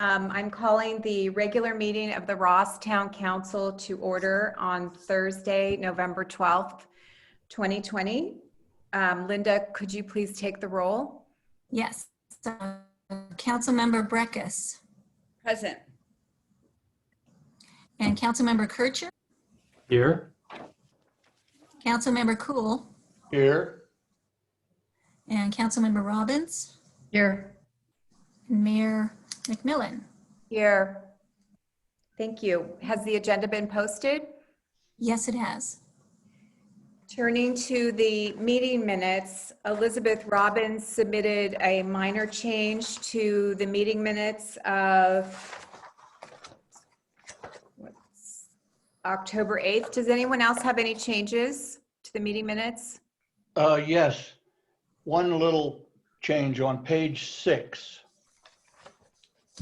I'm calling the regular meeting of the Ross Town Council to order on Thursday, November 12th, 2020. Linda, could you please take the roll? Yes. Councilmember Breckus. Present. And Councilmember Kircher. Here. Councilmember Cool. Here. And Councilmember Robbins. Here. And Mayor McMillan. Here. Thank you. Has the agenda been posted? Yes, it has. Turning to the meeting minutes, Elizabeth Robbins submitted a minor change to the meeting minutes of October 8th. Does anyone else have any changes to the meeting minutes? Yes. One little change on page 6.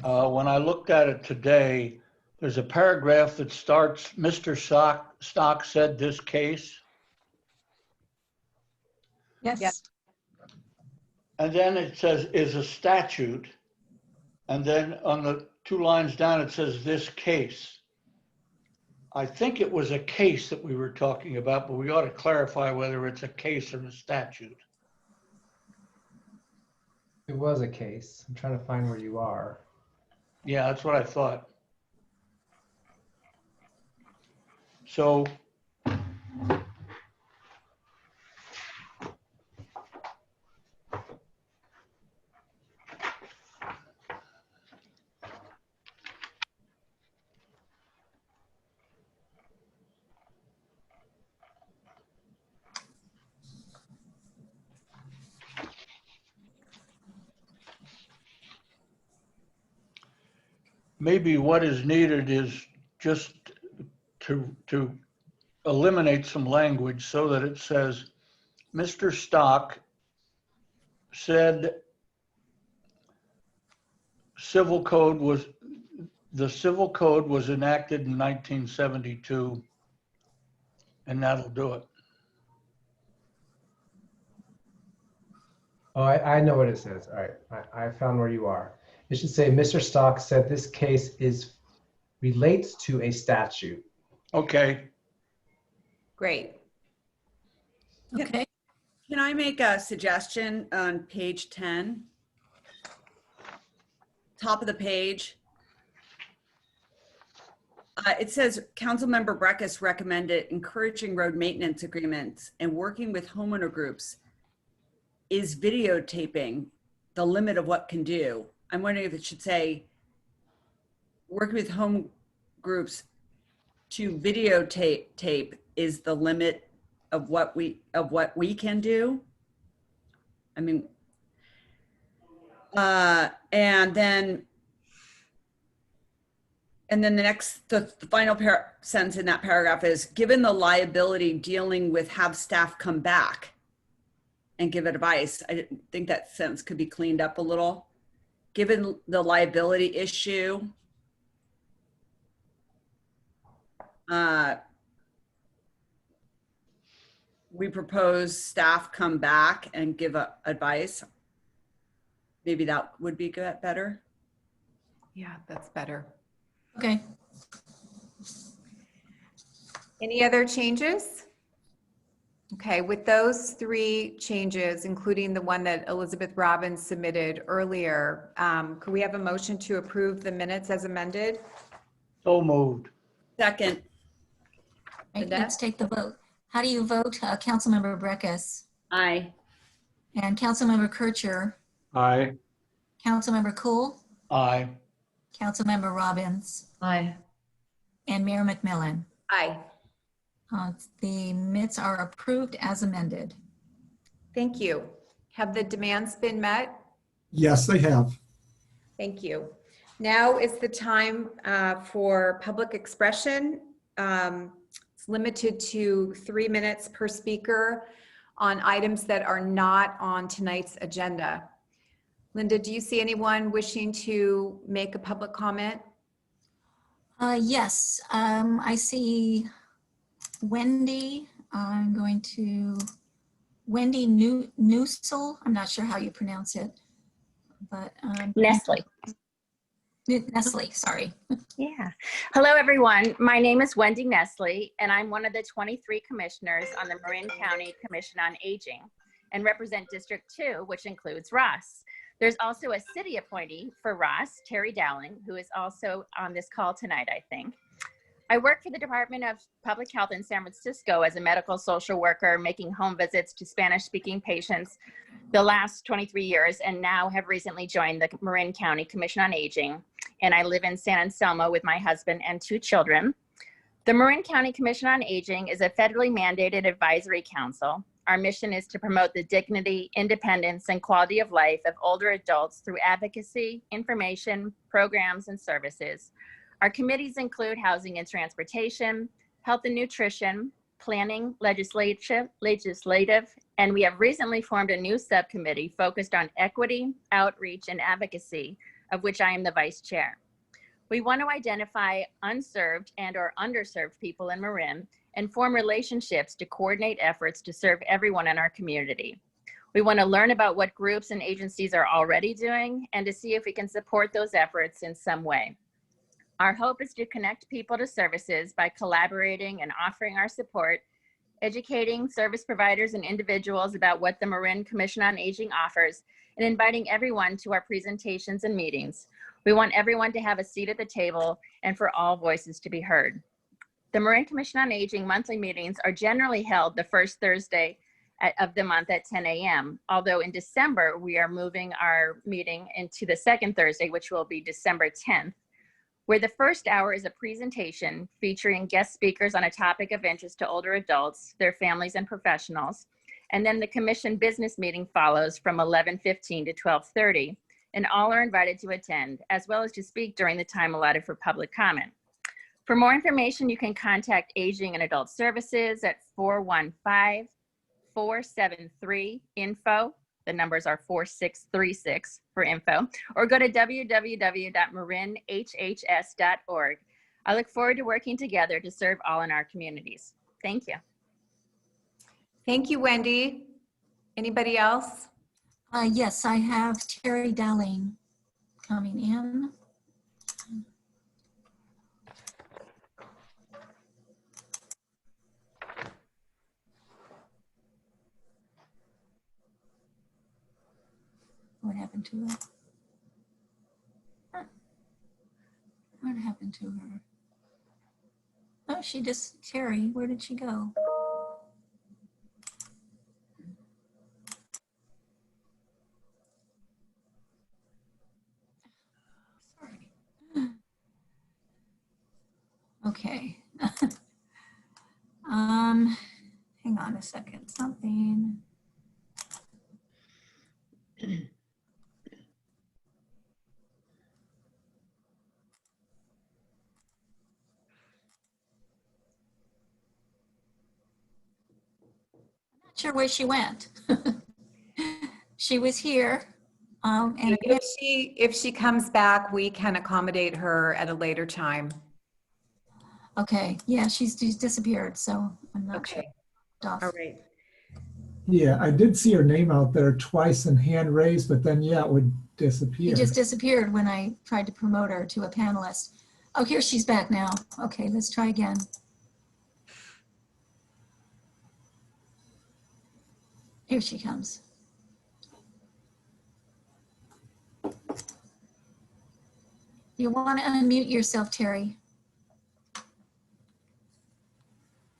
When I looked at it today, there's a paragraph that starts, Mr. Stock said this case. Yes. Yes. And then it says is a statute. And then on the 2 lines down, it says this case. I think it was a case that we were talking about, but we ought to clarify whether it's a case or a statute. It was a case. I'm trying to find where you are. Yeah, that's what I thought. So maybe what is needed is just to eliminate some language so that it says, Mr. Stock said the civil code was enacted in 1972, and that'll do it. Oh, I know what it says. All right, I found where you are. It should say, Mr. Stock said this case relates to a statute. Okay. Great. Okay. Can I make a suggestion on page 10? Top of the page. It says Councilmember Breckus recommended encouraging road maintenance agreements and working with homeowner groups. Is videotaping the limit of what can do? I'm wondering if it should say working with home groups to videotape is the limit of what we can do. I mean, and then the final sentence in that paragraph is, given the liability dealing with have staff come back and give advice. I think that sentence could be cleaned up a little. Given the liability issue, we propose staff come back and give advice. Maybe that would be good, better. Yeah, that's better. Okay. Any other changes? Okay, with those 3 changes, including the one that Elizabeth Robbins submitted earlier, could we have a motion to approve the minutes as amended? So moved. Second. Right, Linda? let's take the vote. How do you vote, Councilmember Breckus? Aye. And Councilmember Kircher? Aye. Councilmember Cool? Aye. Councilmember Robbins? Aye. And Mayor McMillan? Aye. The minutes are approved as amended. Thank you. Have the demands been met? Yes, they have. Thank you. Now is the time for public expression. It's limited to 3 minutes per speaker on items that are not on tonight's agenda. Linda, do you see anyone wishing to make a public comment? Yes, I see Wendy. I'm going to Wendy Newsel. I'm not sure how you pronounce it, but Nestle. Nestle, sorry. Yeah. Hello, everyone. My name is Wendy Nestle, and I'm one of the 23 commissioners on the Marin County Commission on Aging and represent District 2, which includes Ross. There's also a city appointee for Ross, Terry Dowling, who is also on this call tonight, I think. I work for the Department of Public Health in San Francisco as a medical social worker, making home visits to Spanish-speaking patients the last 23 years, and now have recently joined the Marin County Commission on Aging. And I live in San Anselmo with my husband and 2 children. The Marin County Commission on Aging is a federally mandated advisory council. Our mission is to promote the dignity, independence, and quality of life of older adults through advocacy, information, programs, and services. Our committees include housing and transportation, health and nutrition, planning, legislative, and we have recently formed a new subcommittee focused on equity, outreach, and advocacy, of which I am the vice chair. We want to identify unserved and/or underserved people in Marin and form relationships to coordinate efforts to serve everyone in our community. We want to learn about what groups and agencies are already doing and to see if we can support those efforts in some way. Our hope is to connect people to services by collaborating and offering our support, educating service providers and individuals about what the Marin Commission on Aging offers, and inviting everyone to our presentations and meetings. We want everyone to have a seat at the table and for all voices to be heard. The Marin Commission on Aging monthly meetings are generally held the first Thursday of the month at 10 a.m. Although in December, we are moving our meeting into the second Thursday, which will be December 10th, where the first hour is a presentation featuring guest speakers on a topic of interest to older adults, their families, and professionals. And then the commission business meeting follows from 11:15 to 12:30, and all are invited to attend, as well as to speak during the time allotted for public comment. For more information, you can contact Aging and Adult Services at 415-473-INFO. The numbers are 4636 for info, or go to www.marinhhs.org. I look forward to working together to serve all in our communities. Thank you. Thank you, Wendy. Anybody else? Yes, I have Terry Dowling coming in. What happened to her? Huh. What happened to her? Oh, she just, Terry, where did she go? Sorry. Okay. Hang on a second, something. Not sure where she went. She was here. And If she comes back, we can accommodate her at a later time. okay, yeah, she's disappeared, so I'm not sure. Okay. Off. All right. Yeah, I did see her name out there twice in hand raised, but then, yeah, it would She disappear. just disappeared when I tried to promote her to a panelist. Oh, here she's back now. Okay, let's try again. Here she comes. You want to unmute yourself, Terry.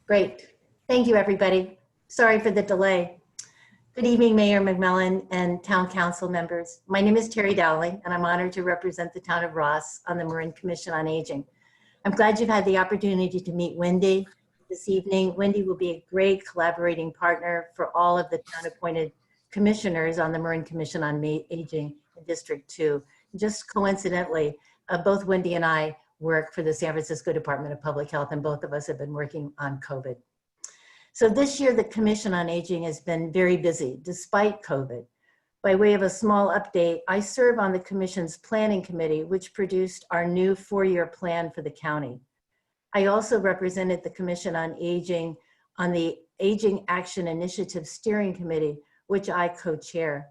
Great. Thank you, everybody. Sorry for the delay. Good evening, Mayor McMillan and Town Council members. My name is Terry Dowling, and I'm honored to represent the town of Ross on the Marin Commission on Aging. I'm glad you've had the opportunity to meet Wendy this evening. Wendy will be a great collaborating partner for all of the town-appointed commissioners on the Marin Commission on Aging in District 2. Just coincidentally, both Wendy and I work for the San Francisco Department of Public Health, and both of us have been working on COVID. So this year, the Commission on Aging has been very busy despite COVID. By way of a small update, I serve on the Commission's Planning Committee, which produced our new 4-year plan for the county. I also represented the Commission on Aging on the Aging Action Initiative Steering Committee, which I co-chair.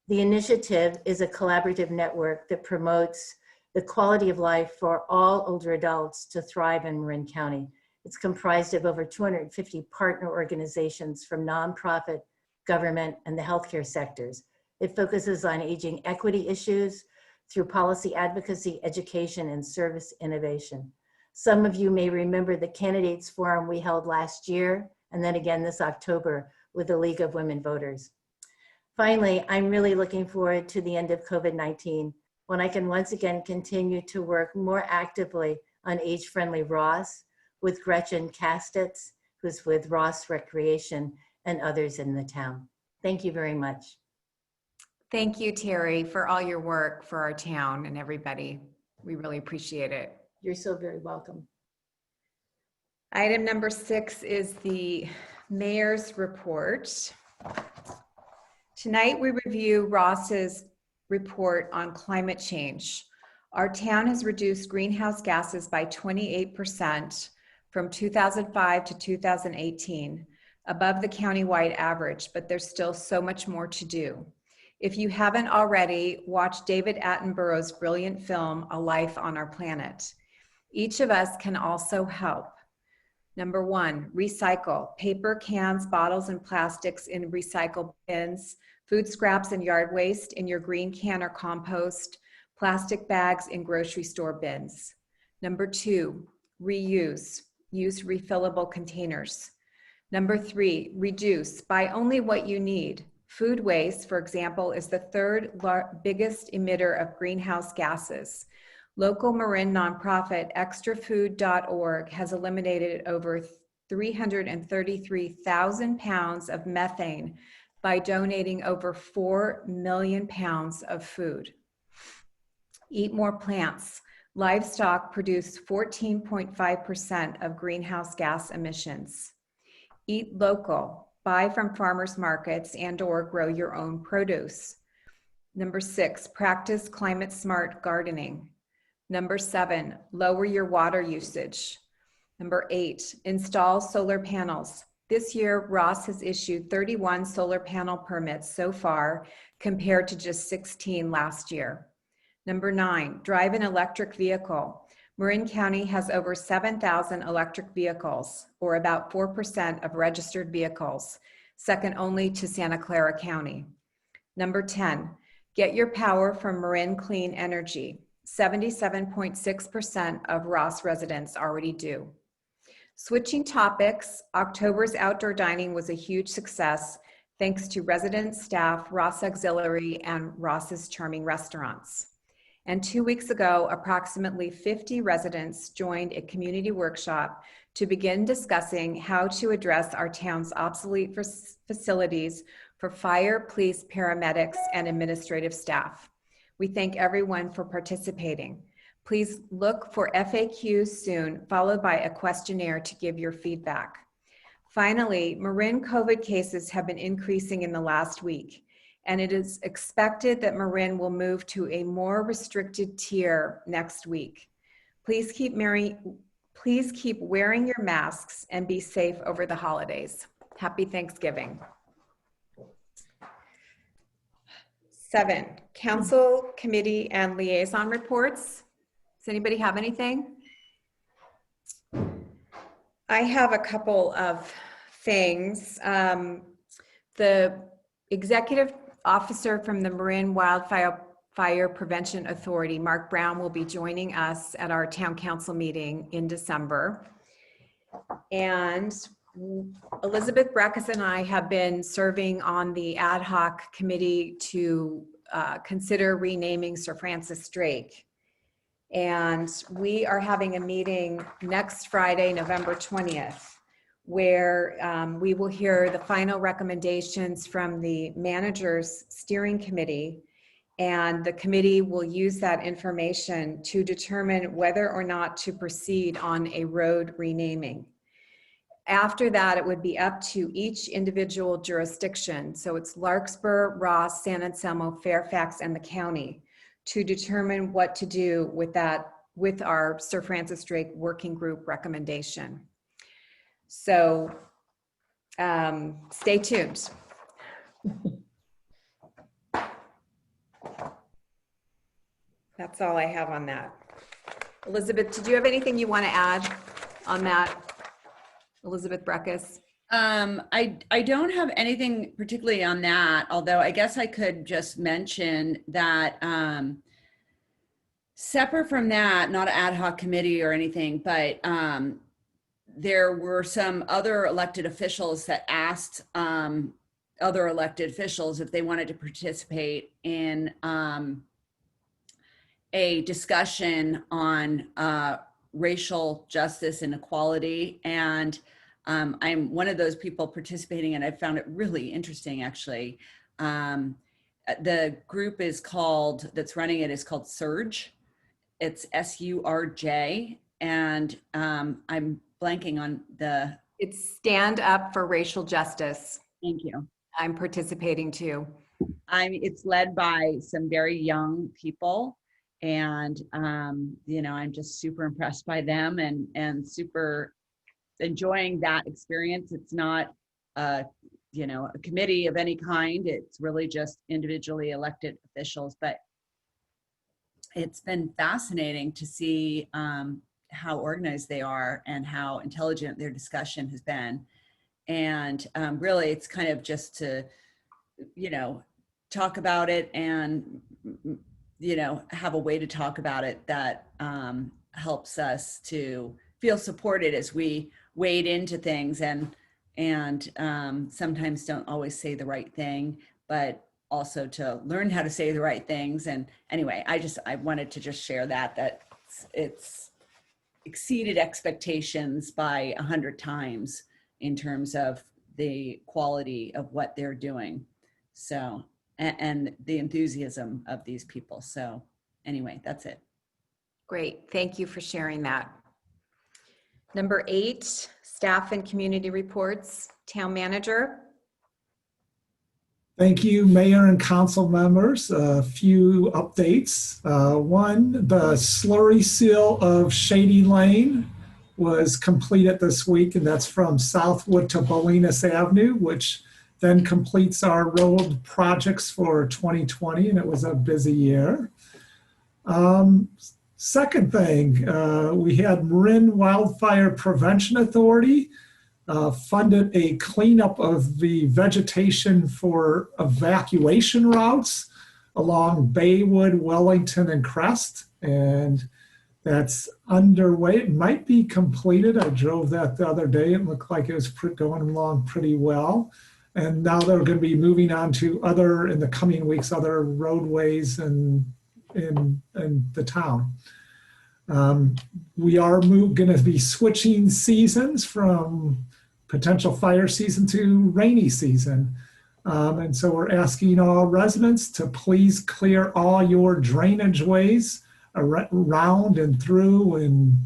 The initiative is a collaborative network that promotes the quality of life for all older adults to thrive in Marin County. It's comprised of over 250 partner organizations from nonprofit, government, and the healthcare sectors. It focuses on aging equity issues through policy advocacy, education, and service innovation. Some of you may remember the candidates forum we held last year, and then again this October with the League of Women Voters. Finally, I'm really looking forward to the end of COVID-19, when I can once again continue to work more actively on Age-Friendly Ross with Gretchen Kastitz, who's with Ross Recreation, and others in the town. Thank you very much. Thank you, Terry, for all your work for our town and everybody. We really appreciate it. You're so very welcome. Item number 6 is the mayor's report. Tonight, we review Ross's report on climate change. Our town has reduced greenhouse gases by 28% from 2005 to 2018, above the countywide average, but there's still so much more to do. If you haven't already, watch David Attenborough's brilliant film, A Life on Our Planet. Each of us can also help. Number 1, recycle. Paper, cans, bottles, and plastics in recycle bins, food scraps and yard waste in your green can or compost, plastic bags in grocery store bins. Number 2, reuse. Use refillable containers. Number 3, reduce. Buy only what you need. Food waste, for example, is the third biggest emitter of greenhouse gases. Local Marin nonprofit extrafood.org has eliminated over 333,000 pounds of methane by donating over 4 million pounds of food. Eat more plants. Livestock produce 14.5% of greenhouse gas emissions. Eat local. Buy from farmers markets and/or grow your own produce. Number 6, practice climate smart gardening. Number 7, lower your water usage. Number 8, install solar panels. This year, Ross has issued 31 solar panel permits so far, compared to just 16 last year. Number 9, drive an electric vehicle. Marin County has over 7,000 electric vehicles, or about 4% of registered vehicles, second only to Santa Clara County. Number 10, get your power from Marin Clean Energy. 77.6% of Ross residents already do. Switching topics, October's outdoor dining was a huge success thanks to residents, staff, Ross Auxiliary, and Ross's Charming Restaurants. And 2 weeks ago, approximately 50 residents joined a community workshop to begin discussing how to address our town's obsolete facilities for fire, police, paramedics, and administrative staff. We thank everyone for participating. Please look for FAQs soon, followed by a questionnaire to give your feedback. Finally, Marin COVID cases have been increasing in the last week, and it is expected that Marin will move to a more restricted tier next week. Please keep wearing your masks and be safe over the holidays. Happy Thanksgiving. 7, council, committee, and liaison reports. Does anybody have anything? I have a couple of things. The executive officer from the Marin Wildfire Prevention Authority, Mark Brown, will be joining us at our town council meeting in December. And Elizabeth Breckus and I have been serving on the ad hoc committee to consider renaming Sir Francis Drake. And we are having a meeting next Friday, November 20th, where we will hear the final recommendations from the manager's steering committee, and the committee will use that information to determine whether or not to proceed on a road renaming. After that, it would be up to each individual jurisdiction. So it's Larkspur, Ross, San Anselmo, Fairfax, and the county to determine what to do with that, with our Sir Francis Drake working group recommendation. So stay tuned. That's all I have on that. Elizabeth, did you have anything you want to add on that? Elizabeth Breckus? I don't have anything particularly on that, although I guess I could just mention that separate from that, not an ad hoc committee or anything, but there were some other elected officials that asked other elected officials if they wanted to participate in a discussion on racial justice and equality. And I'm one of those people participating, and I found it really interesting, actually. The group is called, that's running it is called Surge. It's SURJ, and I'm blanking on the. It's Stand Up for Racial Justice. Thank you. I'm participating too. It's led by some very young people, and you know, I'm just super impressed by them and super enjoying that experience. It's not you know, a committee of any kind. It's really just individually elected officials, but it's been fascinating to see how organized they are and how intelligent their discussion has been. And really, it's kind of just to, you know, talk about it and, you know, have a way to talk about it that helps us to feel supported as we wade into things and sometimes don't always say the right thing, but also to learn how to say the right things. And anyway, I wanted to just share that it's exceeded expectations by 100 times in terms of the quality of what they're doing. So, and the enthusiasm of these people. So anyway, that's it. Great. Thank you for sharing that. Number 8, staff and community reports. Town manager. Thank you, Mayor and council members. A few updates. One, the slurry seal of Shady Lane was completed this week, and that's from Southwood to Bolinas Avenue, which then completes our road projects for 2020, and it was a busy year. Second thing, we had Marin Wildfire Prevention Authority funded a cleanup of the vegetation for evacuation routes along Baywood, Wellington, and Crest, and that's underway. It might be completed. I drove that the other day. It looked like it was going along pretty well. And now they're going to be moving on to other, in the coming weeks, other roadways in the town. We are going to be switching seasons from potential fire season to rainy season. And so we're asking all residents to please clear all your drainage ways around and through and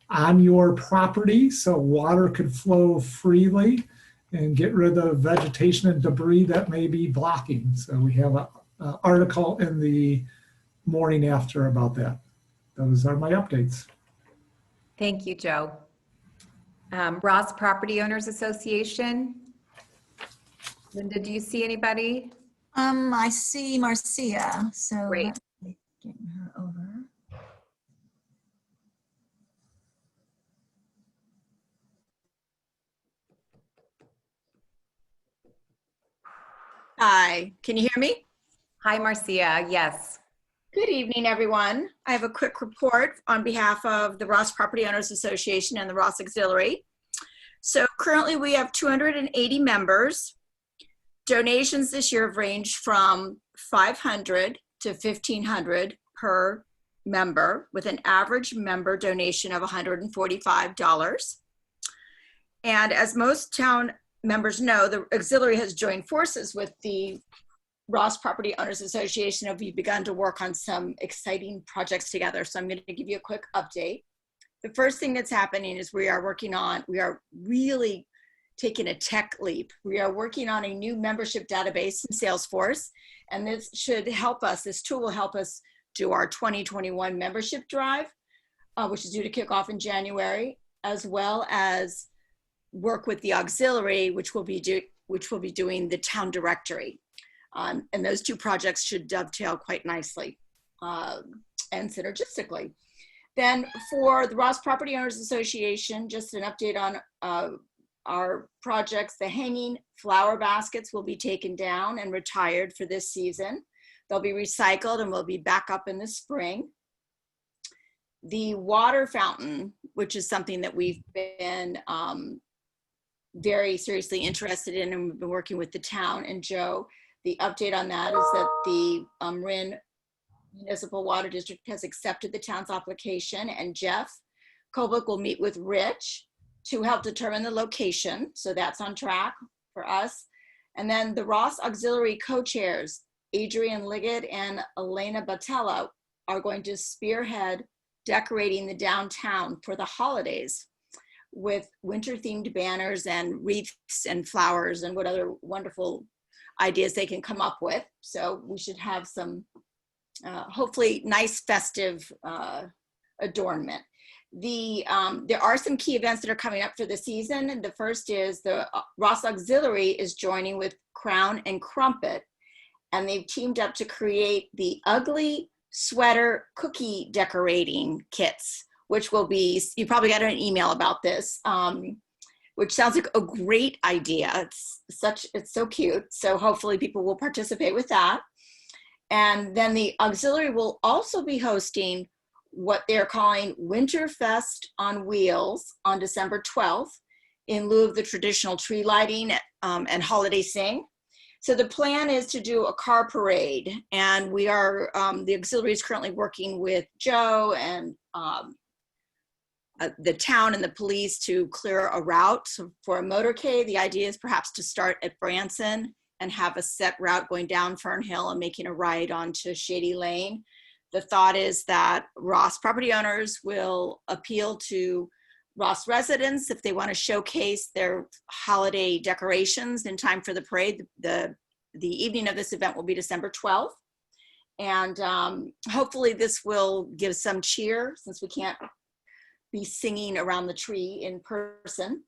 on your property so water could flow freely and get rid of vegetation and debris that may be blocking. So we have an article in the morning after about that. Those are my updates. Thank you, Joe. Ross Property Owners Association. Linda, do you see anybody? I see Marcia, so Great. let me get her over. Hi, can you hear me? Hi, Marcia. Yes. Good evening, everyone. I have a quick report on behalf of the Ross Property Owners Association and the Ross Auxiliary. So currently we have 280 members. Donations this year have ranged from $500 to $1,500 per member, with an average member donation of $145. And as most town members know, the auxiliary has joined forces with the Ross Property Owners Association, and we've begun to work on some exciting projects together. So I'm going to give you a quick update. The first thing that's happening is we are really taking a tech leap. We are working on a new membership database in Salesforce, and this should help us, this tool will help us do our 2021 membership drive, which is due to kick off in January, as well as work with the auxiliary, which will be doing the town directory. And those two projects should dovetail quite nicely. and synergistically. Then for the Ross Property Owners Association, just an update on our projects. The hanging flower baskets will be taken down and retired for this season. They'll be recycled and will be back up in the spring. The water fountain, which is something that we've been very seriously interested in, and we've been working with the town and Joe. The update on that is that the Marin Municipal Water District has accepted the town's application, and Jeff Koblik will meet with Rich to help determine the location. So that's on track for us. And then the Ross Auxiliary co-chairs, Adrian Liggett and Elena Batella, are going to spearhead decorating the downtown for the holidays with winter-themed banners and wreaths and flowers and what other wonderful ideas they can come up with. So we should have some hopefully nice festive adornment. There are some key events that are coming up for the season. And the first is the Ross Auxiliary is joining with Crown and Crumpet, and they've teamed up to create the Ugly Sweater Cookie Decorating Kits, which will be, you probably got an email about this, which sounds like a great idea. It's so cute. So hopefully people will participate with that. And then the auxiliary will also be hosting what they're calling Winterfest on Wheels on December 12th in lieu of the traditional tree lighting and holiday sing. So the plan is to do a car parade, and we are, the auxiliary is currently working with Joe and the town and the police to clear a route for a motorcade. The idea is perhaps to start at Branson and have a set route going down Fernhill and making a ride onto Shady Lane. The thought is that Ross property owners will appeal to Ross residents if they want to showcase their holiday decorations in time for the parade. The evening of this event will be December 12th. And hopefully this will give some cheer, since we can't be singing around the tree in person.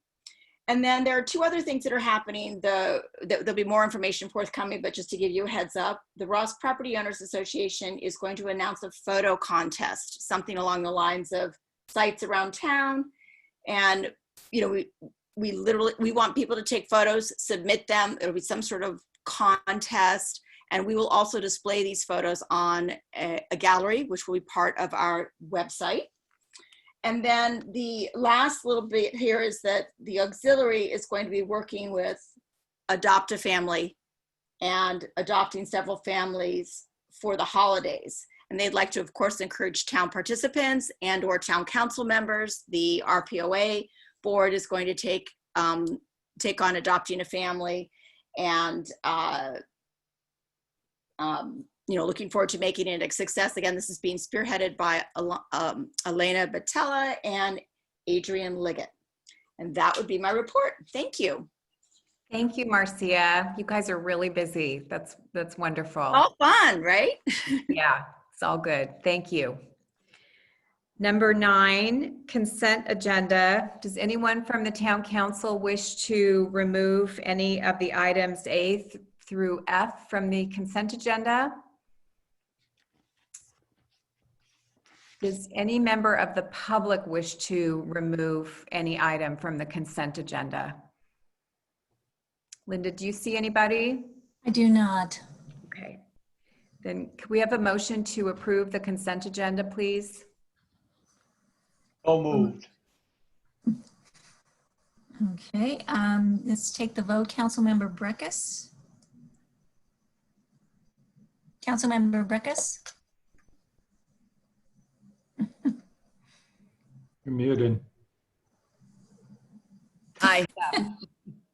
And then there are two other things that are happening. There'll be more information forthcoming, but just to give you a heads up, the Ross Property Owners Association is going to announce a photo contest, something along the lines of sites around town. And, you know, we want people to take photos, submit them. It'll be some sort of contest. And we will also display these photos on a gallery, which will be part of our website. And then the last little bit here is that the auxiliary is going to be working with Adopt a Family and adopting several families for the holidays. And they'd like to, of course, encourage town participants and or town council members. The RPOA board is going to take on adopting a family, and you know, looking forward to making it a success. Again, this is being spearheaded by Elena Batella and Adrian Liggett. And that would be my report. Thank you. Thank you, Marcia. You guys are really busy. That's wonderful. All fun, right? Yeah, it's all good. Thank you. Number 9, consent agenda. Does anyone from the town council wish to remove any of the items A through F from the consent agenda? Does any member of the public wish to remove any item from the consent agenda? Linda, do you see anybody? I do not. Okay. Then can we have a motion to approve the consent agenda, please? So moved. Okay, let's take the vote. Councilmember Breckus. Councilmember Breckus. You're muted. Aye.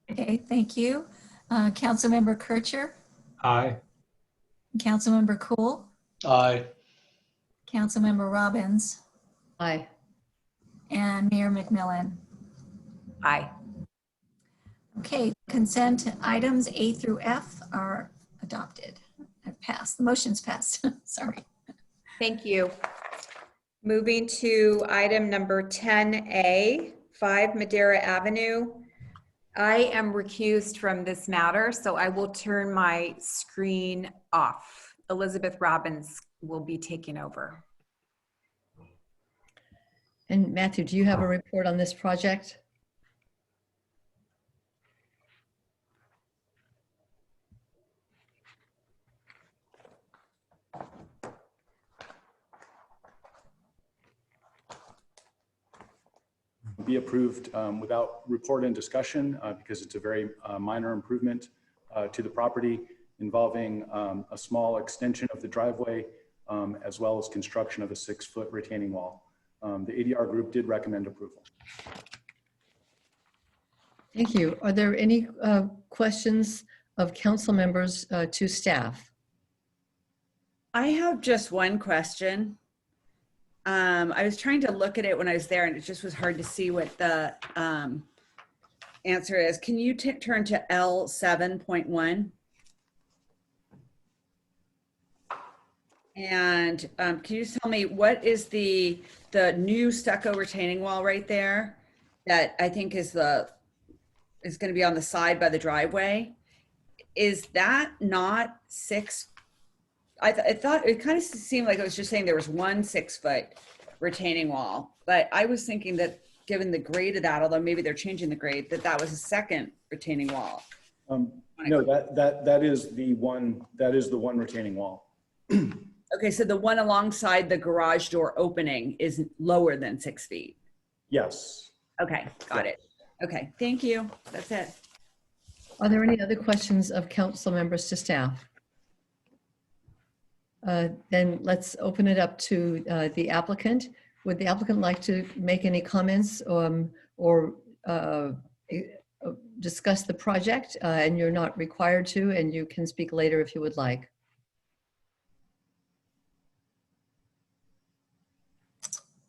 Okay, thank you. Councilmember Kircher, Aye. Councilmember Cool, Aye. Councilmember Robbins, Aye. and Mayor McMillan. Aye. Okay, consent items A through F are adopted. Passed. The motion's passed. Sorry. Thank you. Moving to item number 10A, 5 Madera Avenue. I am recused from this matter, so I will turn my screen off. Elizabeth Robbins will be taking over. And Matthew, do you have a report on this project? Be approved without report and discussion because it's a very minor improvement to the property involving a small extension of the driveway as well as construction of a 6-foot retaining wall. The ADR group did recommend approval. Thank you. Are there any questions of council members to staff? I have just one question. I was trying to look at it when I was there and it just was hard to see what the answer is. Can you turn to L7.1? And can you just tell me what is the new stucco retaining wall right there that I think is going to be on the side by the driveway? Is that not 6? I thought it kind of seemed like it was just saying there was one 6-foot retaining wall, but I was thinking that given the grade of that, although maybe they're changing the grade, that was a second retaining wall. No, that is the one retaining wall. Okay, so the one alongside the garage door opening is lower than 6 feet. Yes. Okay, got it. Okay, thank you. That's it. Are there any other questions of council members to staff? Then let's open it up to the applicant. Would the applicant like to make any comments or discuss the project? And you're not required to, and you can speak later if you would like.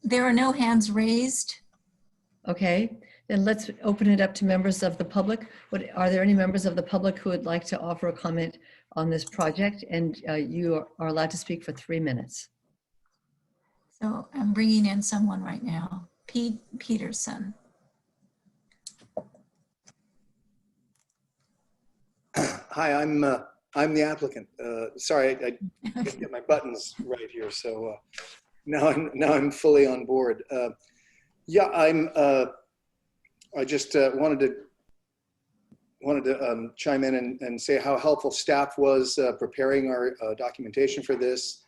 There are no hands raised. Okay, then let's open it up to members of the public. Are there any members of the public who would like to offer a comment on this project? And you are allowed to speak for 3 minutes. So I'm bringing in someone right now, Pete Peterson. Hi, I'm the applicant. Sorry, I didn't get my buttons right here, so now I'm fully on board. Yeah, I just wanted to chime in and say how helpful staff was preparing our documentation for this.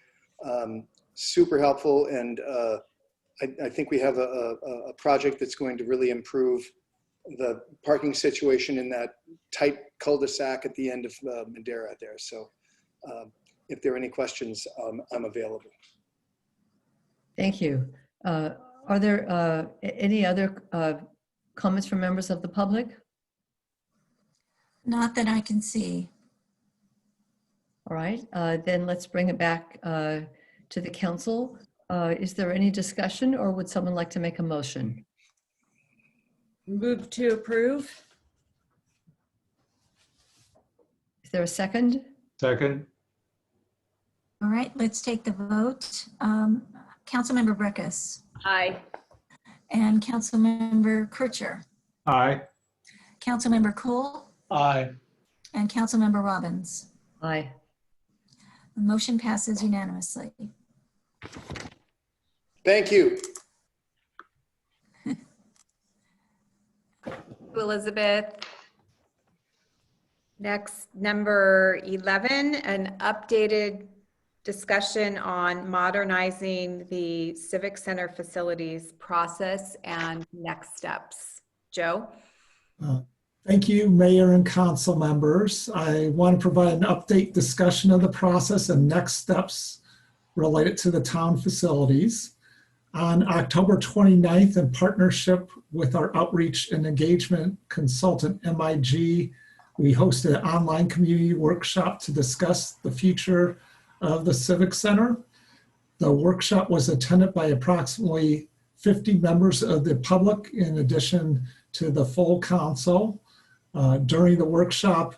Super helpful, and I think we have a project that's going to really improve the parking situation in that tight cul-de-sac at the end of Madera there. So if there are any questions, I'm available. Thank you. Are there any other comments from members of the public? Not that I can see. All right, then let's bring it back to the council. Is there any discussion, or would someone like to make a motion? Move to approve. Is there a second? Second. All right, let's take the vote. Councilmember Breckus Aye. and Councilmember Kircher, Aye. Councilmember Cool, Aye. and Councilmember Robbins. Aye. The motion passes unanimously. Thank you. Elizabeth. Next, number 11, an updated discussion on modernizing the Civic Center facilities process and next steps. Joe? Thank you, Mayor and council members. I want to provide an update discussion of the process and next steps related to the town facilities. On October 29th, in partnership with our outreach and engagement consultant, MIG, we hosted an online community workshop to discuss the future of the Civic Center. The workshop was attended by approximately 50 members of the public, in addition to the full council. During the workshop,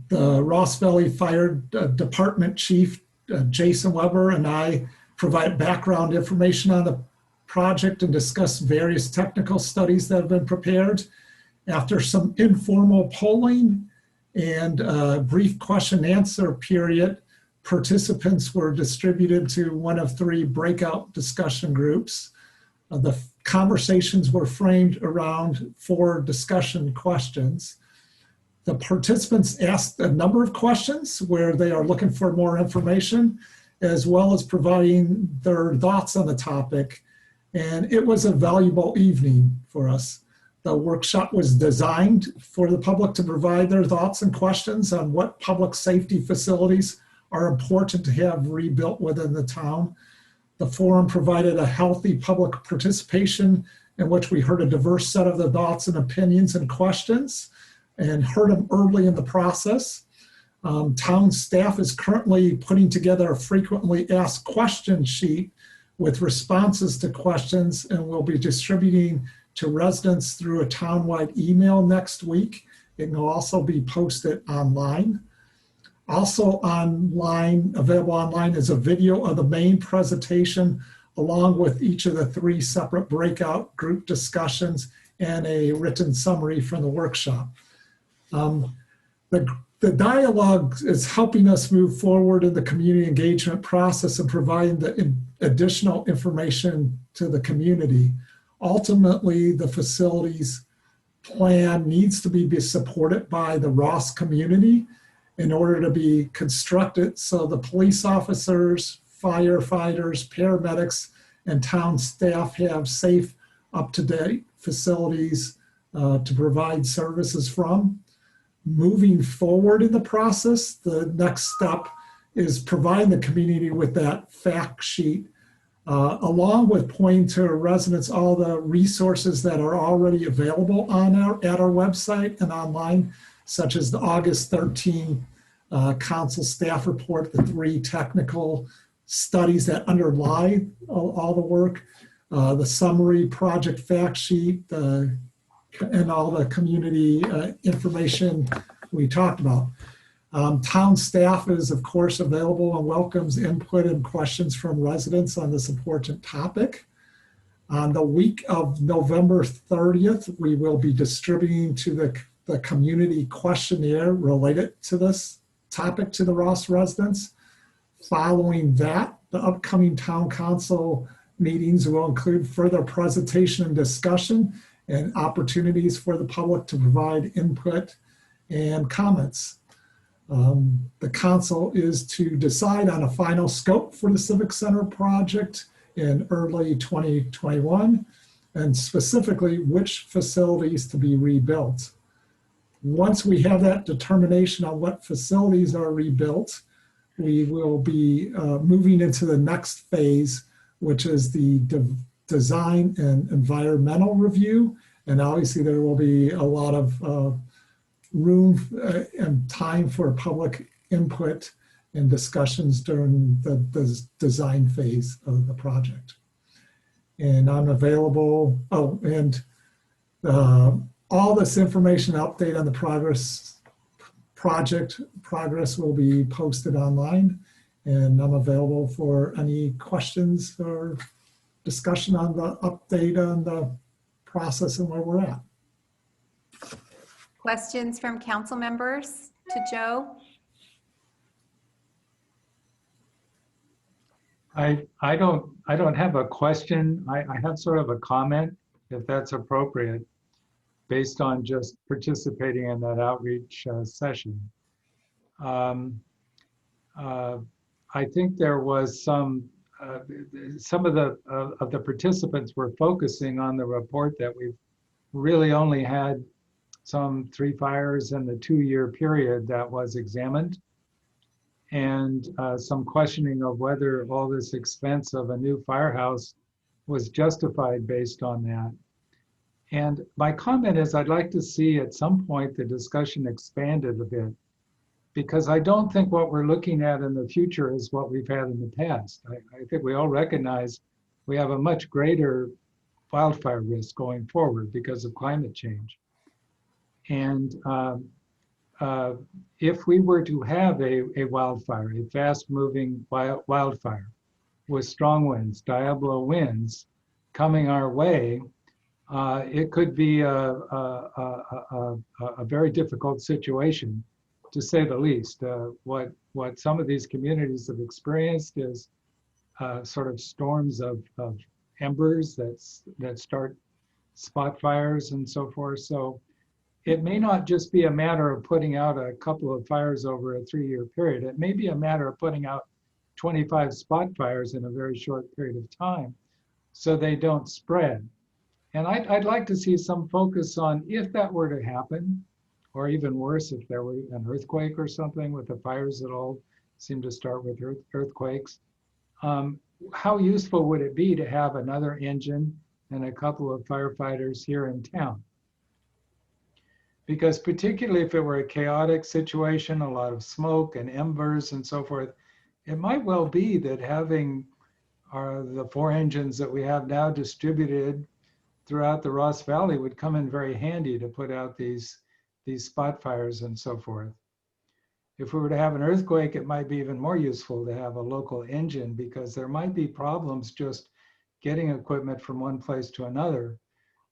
the Ross Valley Fire Department Chief, Jason Weber, and I provide background information on the project and discuss various technical studies that have been prepared. After some informal polling and a brief question and answer period, participants were distributed to one of 3 breakout discussion groups. The conversations were framed around 4 discussion questions. The participants asked a number of questions where they are looking for more information, as well as providing their thoughts on the topic. And it was a valuable evening for us. The workshop was designed for the public to provide their thoughts and questions on what public safety facilities are important to have rebuilt within the town. The forum provided a healthy public participation in which we heard a diverse set of the thoughts and opinions and questions and heard them early in the process. Town staff is currently putting together a frequently asked question sheet with responses to questions, and we'll be distributing to residents through a townwide email next week. It will also be posted online. Also online, available online, is a video of the main presentation along with each of the 3 separate breakout group discussions and a written summary from the workshop. The dialogue is helping us move forward in the community engagement process and providing the additional information to the community. Ultimately, the facilities plan needs to be supported by the Ross community in order to be constructed so the police officers, firefighters, paramedics, and town staff have safe, up-to-date facilities to provide services from. Moving forward in the process, the next step is providing the community with that fact sheet, along with pointing to residents all the resources that are already available on at our website and online, such as the August 13 council staff report, the 3 technical studies that underlie all the work, the summary project fact sheet, and all the community information we talked about. Town staff is, of course, available and welcomes input and questions from residents on this important topic. On the week of November 30th, we will be distributing to the community questionnaire related to this topic to the Ross residents. Following that, the upcoming town council meetings will include further presentation and discussion and opportunities for the public to provide input and comments. The council is to decide on a final scope for the Civic Center project in early 2021, and specifically which facilities to be rebuilt. Once we have that determination on what facilities are rebuilt, we will be moving into the next phase, which is the design and environmental review. And obviously there will be a lot of room and time for public input and discussions during the design phase of the project. And I'm available, all this information update on the project progress will be posted online, and I'm available for any questions or discussion on the update on the process and where we're at. Questions from council members to Joe? I don't have a question. I have sort of a comment, if that's appropriate, based on just participating in that outreach session. I think there was some of the participants were focusing on the report that we've really only had some 3 fires in the 2-year period that was examined, and some questioning of whether all this expense of a new firehouse was justified based on that. And my comment is I'd like to see at some point the discussion expanded a bit, because I don't think what we're looking at in the future is what we've had in the past. I think we all recognize we have a much greater wildfire risk going forward because of climate change. And if we were to have a wildfire, a fast-moving wildfire with strong winds, Diablo winds coming our way, it could be a very difficult situation, to say the least. What some of these communities have experienced is sort of storms of embers that start spot fires and so forth. So it may not just be a matter of putting out a couple of fires over a 3-year period. It may be a matter of putting out 25 spot fires in a very short period of time so they don't spread. And I'd like to see some focus on, if that were to happen, or even worse, if there were an earthquake or something, with the fires that all seem to start with earthquakes, how useful would it be to have another engine and a couple of firefighters here in town? Because particularly if it were a chaotic situation, a lot of smoke and embers and so forth, it might well be that having the 4 engines that we have now distributed throughout the Ross Valley would come in very handy to put out these spot fires and so forth. If we were to have an earthquake, it might be even more useful to have a local engine, because there might be problems just getting equipment from one place to another.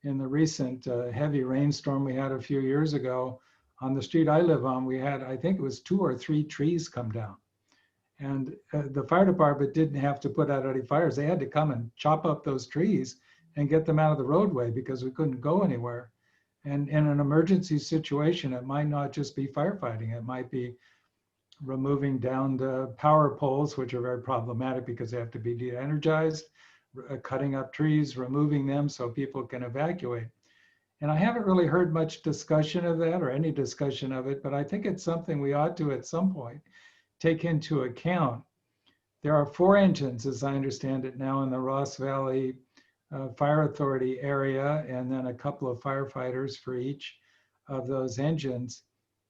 In the recent heavy rainstorm we had a few years ago, on the street I live on, we had, I think it was 2 or 3 trees come down. And the fire department didn't have to put out any fires. They had to come and chop up those trees and get them out of the roadway because we couldn't go anywhere. And in an emergency situation, it might not just be firefighting. It might be removing down the power poles, which are very problematic because they have to be de-energized, cutting up trees, removing them so people can evacuate. And I haven't really heard much discussion of that or any discussion of it, but I think it's something we ought to at some point take into account. There are 4 engines, as I understand it now, in the Ross Valley Fire Authority area, and then a couple of firefighters for each of those engines.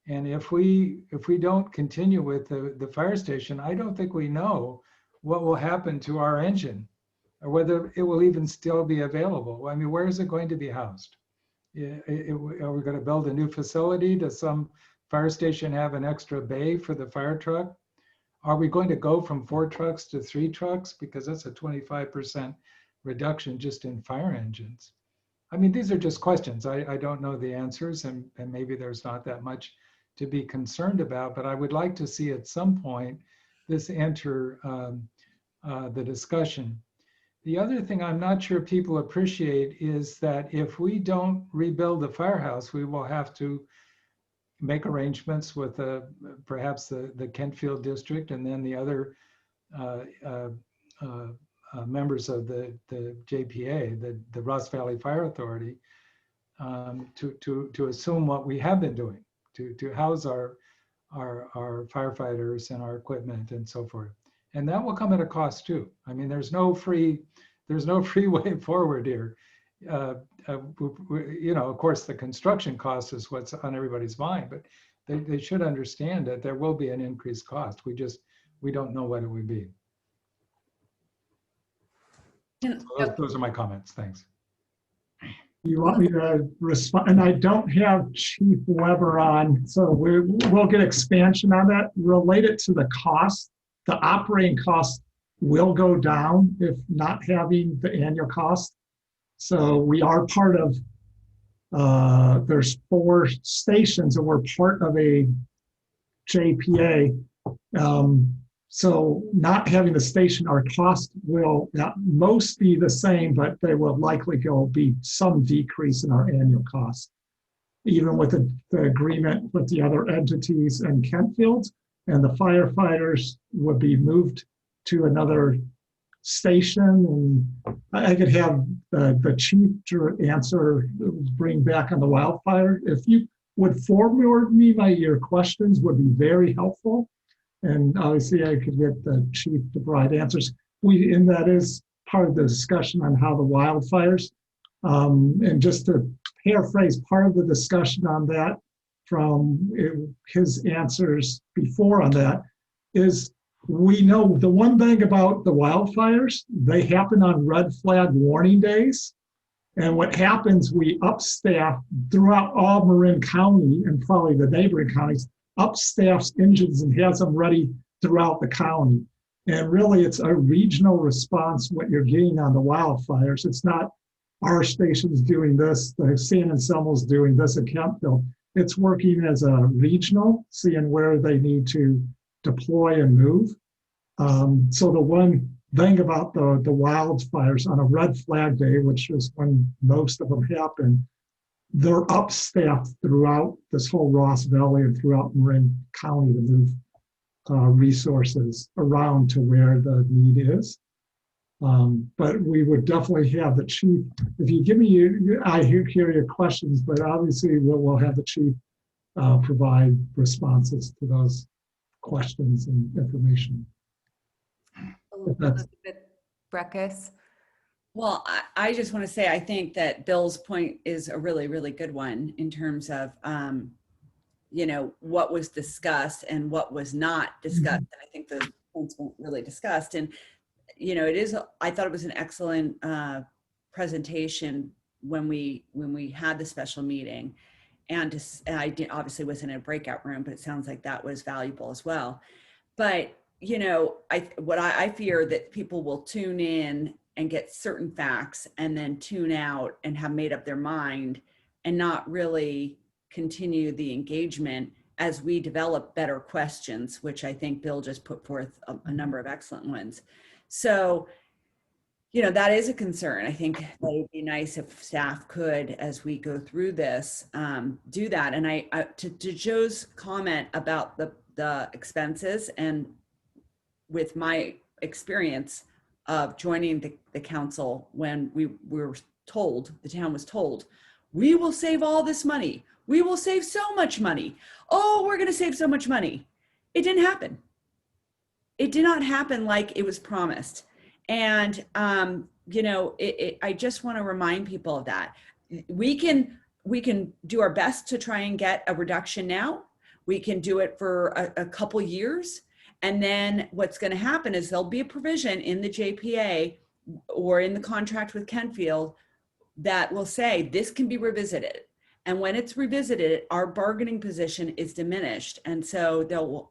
And if we don't continue with the fire station, I don't think we know what will happen to our engine, or whether it will even still be available. I mean, where is it going to be housed? Are we going to build a new facility? Does some fire station have an extra bay for the fire truck? Are we going to go from 4 trucks to 3 trucks? Because that's a 25% reduction just in fire engines. I mean, these are just questions. I don't know the answers, and maybe there's not that much to be concerned about, but I would like to see at some point this enter the discussion. The other thing I'm not sure people appreciate is that if we don't rebuild the firehouse, we will have to make arrangements with perhaps the Kentfield district and then the other members of the JPA, the Ross Valley Fire Authority, to assume what we have been doing, to house our firefighters and our equipment and so forth. And that will come at a cost too. I mean, there's no free way forward here. You know, of course, the construction cost is what's on everybody's mind, but they should understand that there will be an increased cost. We don't know what it would be. So those are my comments. Thanks. You want me to respond? And I don't have Chief Weber on, so we'll get expansion on that. Related to the cost, the operating cost will go down if not having the annual cost. So we are part of, there's 4 stations and we're part of a JPA. So not having the station, our cost will not most be the same, but there will likely be some decrease in our annual cost, even with the agreement with the other entities in Kentfield, and the firefighters would be moved to another station. And I could have the chief to answer, bring back on the wildfire. If you would forward me your questions would be very helpful. And obviously I could get the chief to provide answers. And that is part of the discussion on how the wildfires, and just to paraphrase part of the discussion on that from his answers before on that is, we know the one thing about the wildfires, they happen on red flag warning days. And what happens, we upstaff throughout all Marin County and probably the neighboring counties, upstaffs engines and has them ready throughout the county. And really it's a regional response what you're getting on the wildfires. It's not our station's doing this, the San Anselmo's doing this at Kempville. It's working as a regional, seeing where they need to deploy and move. So the one thing about the wildfires on a red flag day, which is when most of them happen, they're upstaffed throughout this whole Ross Valley and throughout Marin County to move resources around to where the need is. But we would definitely have the chief, if you give me, I hear your questions, but obviously we'll have the chief provide responses to those questions and information. Elizabeth Breckus. Well, I just want to say, I think that Bill's point is a really, really good one in terms of, you know, what was discussed and what was not discussed. And I think the points weren't really discussed. And, you know, I thought it was an excellent presentation when we had the special meeting. And I obviously wasn't in a breakout room, but it sounds like that was valuable as well. But, you know, I fear that people will tune in and get certain facts and then tune out and have made up their mind and not really continue the engagement as we develop better questions, which I think Bill just put forth a number of excellent ones. So, you know, that is a concern. I think that it would be nice if staff could, as we go through this, do that. And to Joe's comment about the expenses, and with my experience of joining the council when we were told, the town was told, we will save all this money. We will save so much money. Oh, we're going to save so much money. It didn't happen. It did not happen like it was promised. And, you know, I just want to remind people of that. We can do our best to try and get a reduction now. We can do it for a couple years. And then what's going to happen is there'll be a provision in the JPA or in the contract with Kentfield that will say this can be revisited. And when it's revisited, our bargaining position is diminished. And so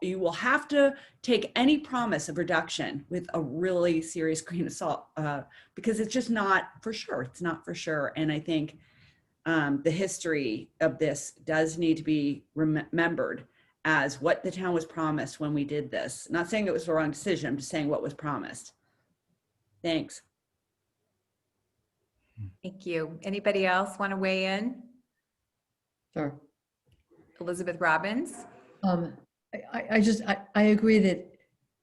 you will have to take any promise of reduction with a really serious grain of salt, because it's just not for sure. It's not for sure. And I think the history of this does need to be remembered as what the town was promised when we did this. Not saying it was the wrong decision, I'm just saying what was promised. Thanks. Thank you. Anybody else want to weigh in? Sure. Elizabeth Robbins. I agree that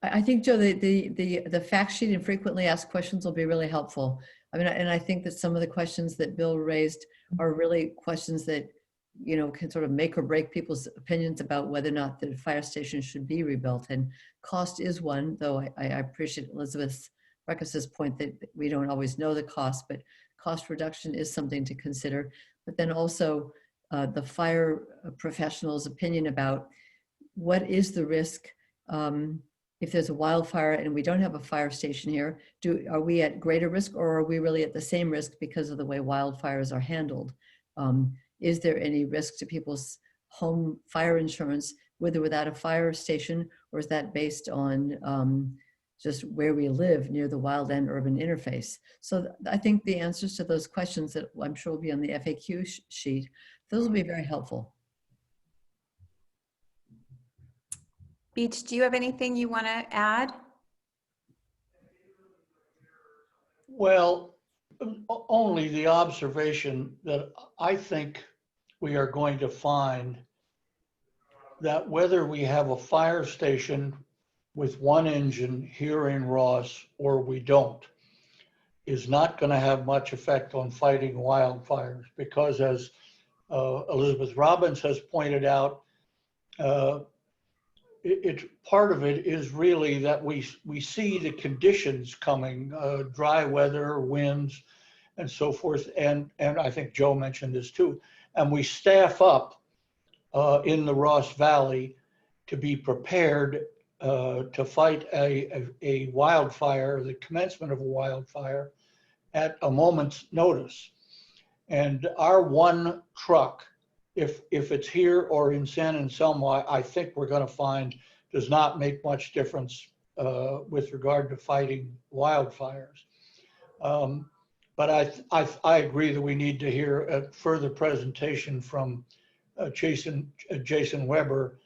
I think, Joe, the fact sheet and frequently asked questions will be really helpful. I mean, and I think that some of the questions that Bill raised are really questions that, you know, can sort of make or break people's opinions about whether or not the fire station should be rebuilt. And cost is one, though I appreciate Elizabeth Breckus's point that we don't always know the cost, but cost reduction is something to consider. But then also the fire professional's opinion about what is the risk if there's a wildfire and we don't have a fire station here. Are we at greater risk, or are we really at the same risk because of the way wildfires are handled? Is there any risk to people's home fire insurance with or without a fire station, or is that based on just where we live near the wild and urban interface? So I think the answers to those questions that I'm sure will be on the FAQ sheet, those will be very helpful. Beach, do you have anything you want to add? Well, only the observation that I think we are going to find that whether we have a fire station with one engine here in Ross or we don't, is not going to have much effect on fighting wildfires, because as Elizabeth Robbins has pointed out, part of it is really that we see the conditions coming, dry weather, winds, and so forth. And I think Joe mentioned this too. And we staff up in the Ross Valley to be prepared to fight a wildfire, the commencement of a wildfire, at a moment's notice. And our one truck, if it's here or in San Anselmo, I think we're going to find does not make much difference with regard to fighting wildfires. But I agree that we need to hear a further presentation from Jason Weber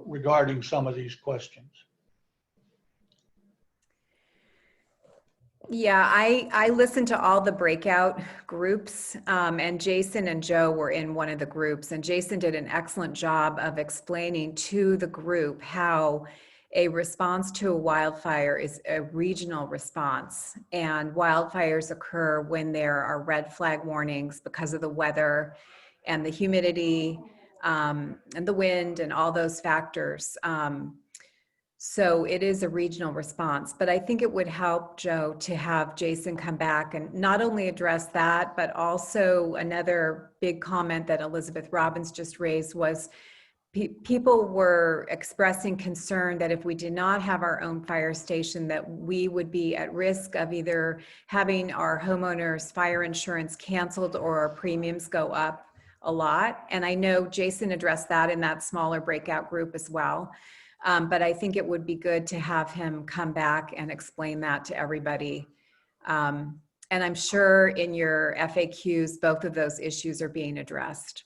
regarding some of these questions. Yeah, I listened to all the breakout groups, and Jason and Joe were in one of the groups, and Jason did an excellent job of explaining to the group how a response to a wildfire is a regional response, and wildfires occur when there are red flag warnings because of the weather and the humidity, and the wind and all those factors. So it is a regional response, but I think it would help, Joe, to have Jason come back and not only address that, but also another big comment that Elizabeth Robbins just raised was people were expressing concern that if we did not have our own fire station, that we would be at risk of either having our homeowners' fire insurance canceled or our premiums go up a lot. And I know Jason addressed that in that smaller breakout group as well. But I think it would be good to have him come back and explain that to everybody. And I'm sure in your FAQs, both of those issues are being addressed.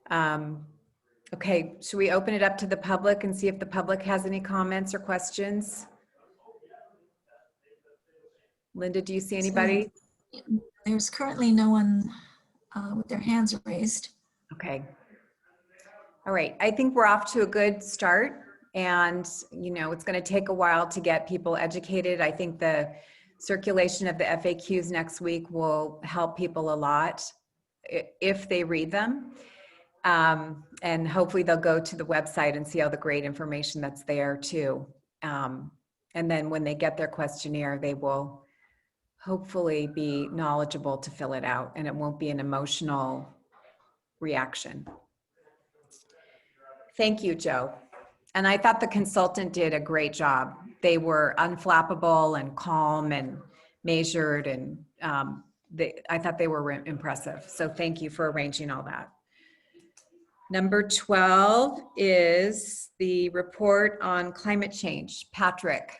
Okay, should we open it up to the public and see if the public has any comments or questions? Linda, do you see anybody? There's currently no one with their hands raised. Okay. All right, I think we're off to a good start, and it's going to take a while to get people educated. I think the circulation of the FAQs next week will help people a lot if they read them, and hopefully they'll go to the website and see all the great information that's there too. And then when they get their questionnaire, they will hopefully be knowledgeable to fill it out, and it won't be an emotional reaction. Thank you, Joe. And I thought the consultant did a great job. They were unflappable and calm and measured, and I thought they were impressive. So thank you for arranging all that. Number 12 is the report on climate change. Patrick.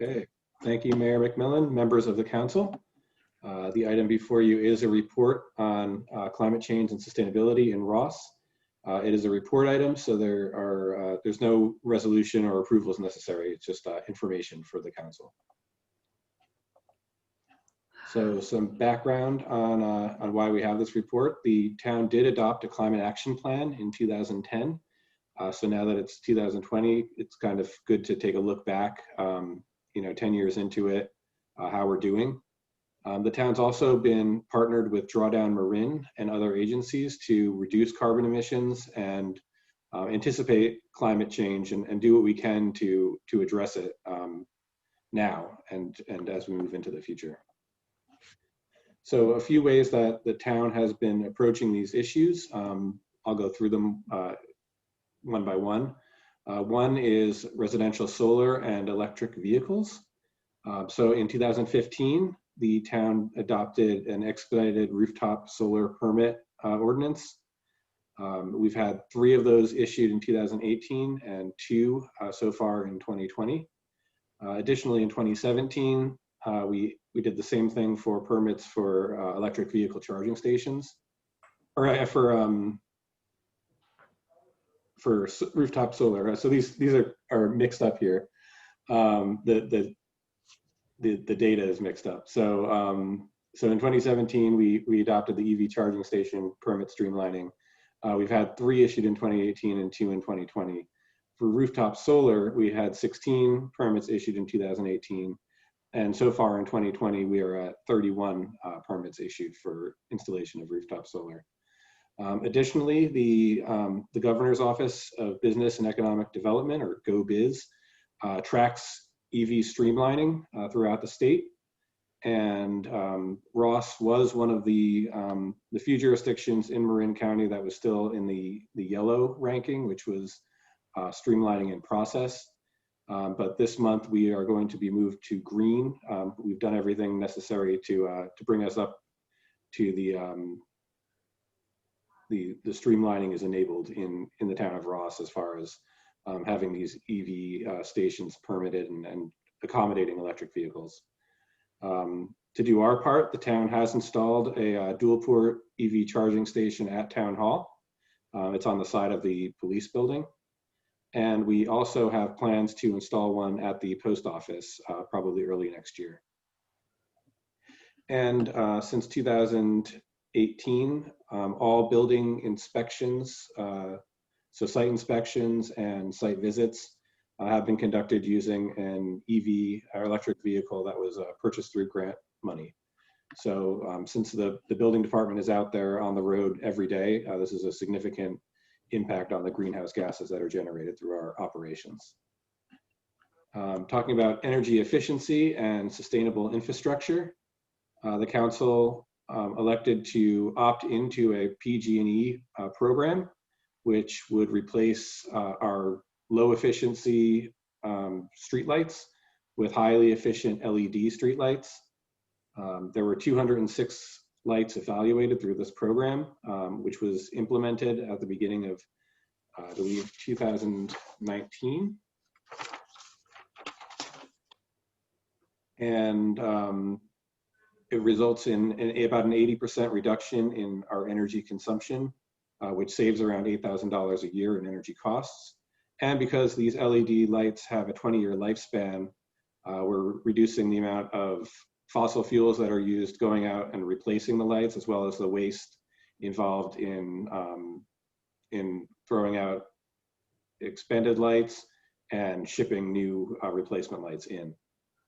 Okay, thank you, Mayor McMillan, members of the council. The item before you is a report on climate change and sustainability in Ross. It is a report item, so there's no resolution or approvals necessary. It's just information for the council. So some background on why we have this report. The town did adopt a climate action plan in 2010. So now that it's 2020, it's kind of good to take a look back, 10 years into it, how we're doing. The town's also been partnered with Drawdown Marin and other agencies to reduce carbon emissions and anticipate climate change and do what we can to address it now and as we move into the future. So a few ways that the town has been approaching these issues. I'll go through them one by one. One is residential solar and electric vehicles. So in 2015, the town adopted an expedited rooftop solar permit ordinance. We've had 3 of those issued in 2018 and 2 so far in 2020. Additionally, in 2017, we did the same thing for permits for electric vehicle charging stations, or for rooftop solar. So these are mixed up here. The data is mixed up. So in 2017, we adopted the EV charging station permit streamlining. We've had 3 issued in 2018 and 2 in 2020. For rooftop solar, we had 16 permits issued in 2018. And so far in 2020, we are at 31 permits issued for installation of rooftop solar. Additionally, the Governor's Office of Business and Economic Development, or GoBiz, tracks EV streamlining throughout the state. And Ross was one of the few jurisdictions in Marin County that was still in the yellow ranking, which was streamlining in process. But this month we are going to be moved to green. We've done everything necessary to bring us up to the streamlining is enabled in the town of Ross as far as having these EV stations permitted and accommodating electric vehicles. To do our part, the town has installed a dual port EV charging station at Town Hall. It's on the side of the police building. And we also have plans to install one at the post office, probably early next year. And since 2018, all building inspections, so site inspections and site visits have been conducted using an EV, or electric vehicle, that was purchased through grant money. So since the building department is out there on the road every day, this is a significant impact on the greenhouse gases that are generated through our operations. Talking about energy efficiency and sustainable infrastructure, the council elected to opt into a PG&E program, which would replace our low efficiency streetlights with highly efficient LED streetlights. There were 206 lights evaluated through this program, which was implemented at the beginning of, I believe, 2019. And it results in about an 80% reduction in our energy consumption, which saves around $8,000 a year in energy costs. And because these LED lights have a 20-year lifespan, we're reducing the amount of fossil fuels that are used going out and replacing the lights, as well as the waste involved in throwing out expended lights and shipping new replacement lights in.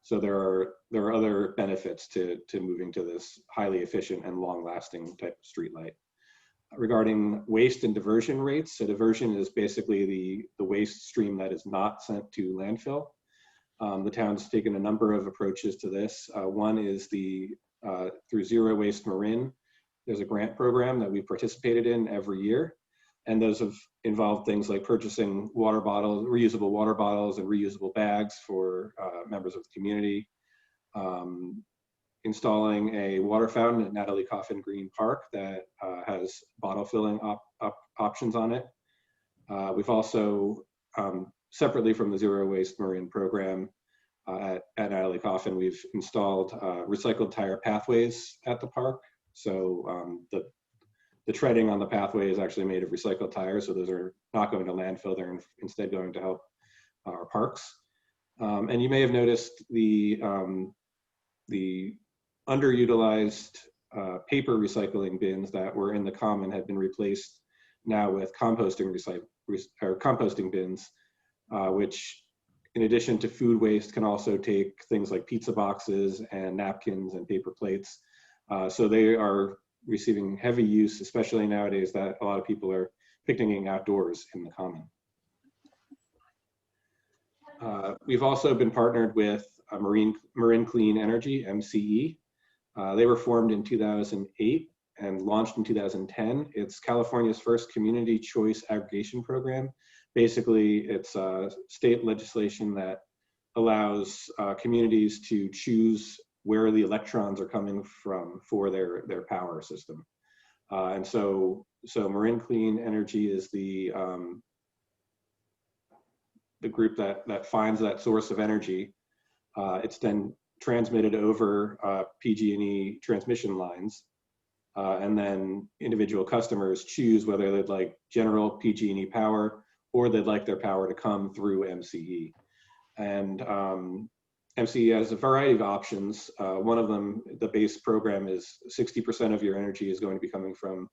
So there are other benefits to moving to this highly efficient and long-lasting type of street light. Regarding waste and diversion rates, so diversion is basically the waste stream that is not sent to landfill. The town's taken a number of approaches to this. One is through Zero Waste Marin. There's a grant program that we participated in every year. And those have involved things like purchasing water bottles, reusable water bottles and reusable bags for members of the community. Installing a water fountain at Natalie Coffin Green Park that has bottle filling options on it. We've also, separately from the Zero Waste Marin program at Natalie Coffin, we've installed recycled tire pathways at the park. So the treading on the pathway is actually made of recycled tires, so those are not going to landfill, they're instead going to help our parks. And you may have noticed the underutilized paper recycling bins that were in the common have been replaced now with composting bins, which in addition to food waste can also take things like pizza boxes and napkins and paper plates. So they are receiving heavy use, especially nowadays that a lot of people are picnicking outdoors in the common. We've also been partnered with Marin Clean Energy, MCE. They were formed in 2008 and launched in 2010. It's California's first community choice aggregation program. Basically, it's state legislation that allows communities to choose where the electrons are coming from for their power system. And so Marin Clean Energy is the group that finds that source of energy. It's then transmitted over PG&E transmission lines. And then individual customers choose whether they'd like general PG&E power or they'd like their power to come through MCE. And MCE has a variety of options. One of them, the base program, is 60% of your energy is going to be coming from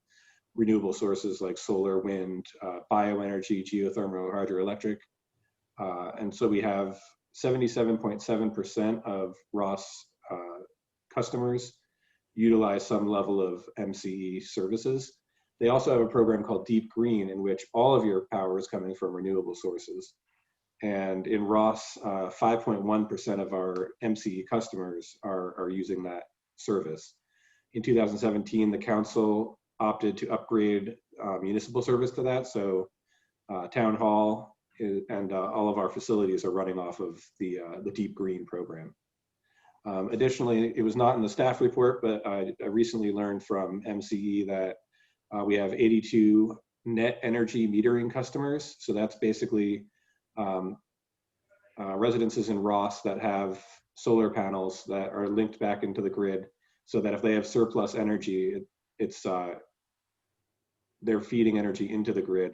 renewable sources like solar, wind, bioenergy, geothermal, hydroelectric. And so we have 77.7% of Ross customers utilize some level of MCE services. They also have a program called Deep Green, in which all of your power is coming from renewable sources. And in Ross, 5.1% of our MCE customers are using that service. In 2017, the council opted to upgrade municipal service to that. So Town Hall and all of our facilities are running off of the Deep Green program. Additionally, it was not in the staff report, but I recently learned from MCE that we have 82 net energy metering customers. So that's basically residences in Ross that have solar panels that are linked back into the grid, so that if they have surplus energy, it's they're feeding energy into the grid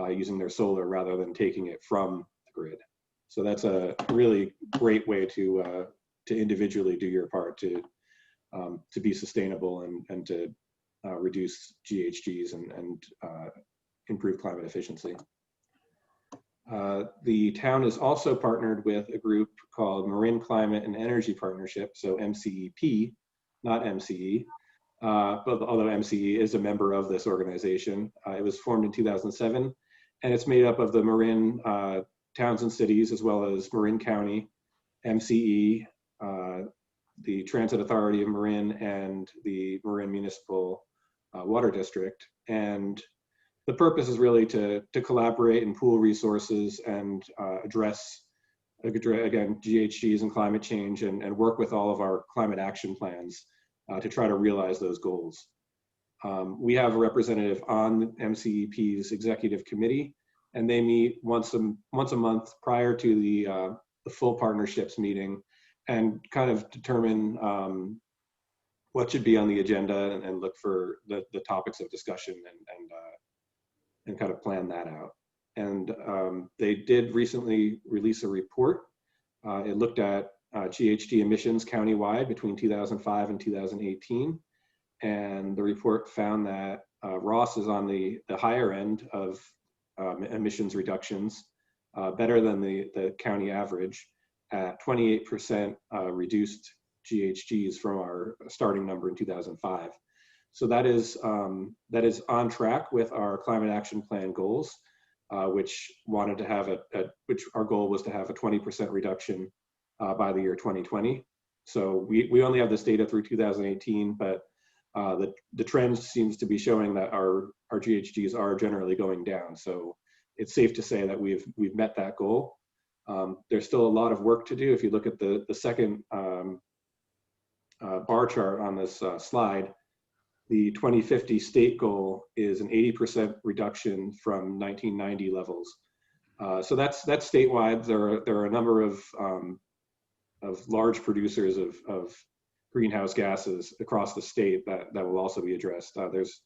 using their solar rather than taking it from the grid. So that's a really great way to individually do your part to be sustainable and to reduce GHGs and improve climate efficiency. The town is also partnered with a group called Marin Climate and Energy Partnership, so MCEP, not MCE, but although MCE is a member of this organization. It was formed in 2007, and it's made up of the Marin towns and cities, as well as Marin County, MCE, the Transit Authority of Marin, and the Marin Municipal Water District. And the purpose is really to collaborate and pool resources and address, again, GHGs and climate change, and work with all of our climate action plans to try to realize those goals. We have a representative on MCEP's executive committee, and they meet once a month prior to the full partnerships meeting and kind of determine what should be on the agenda and look for the topics of discussion and kind of plan that out. And they did recently release a report. It looked at GHG emissions countywide between 2005 and 2018. And the report found that Ross is on the higher end of emissions reductions, better than the county average at 28% reduced GHGs from our starting number in 2005. So that is on track with our climate action plan goals, which wanted to have which our goal was to have a 20% reduction by the year 2020. So we only have this data through 2018, but the trend seems to be showing that our GHGs are generally going down. So it's safe to say that we've met that goal. There's still a lot of work to do. If you look at the second bar chart on this slide, the 2050 state goal is an 80% reduction from 1990 levels. So that's statewide. There are a number of large producers of greenhouse gases across the state that will also be addressed. There's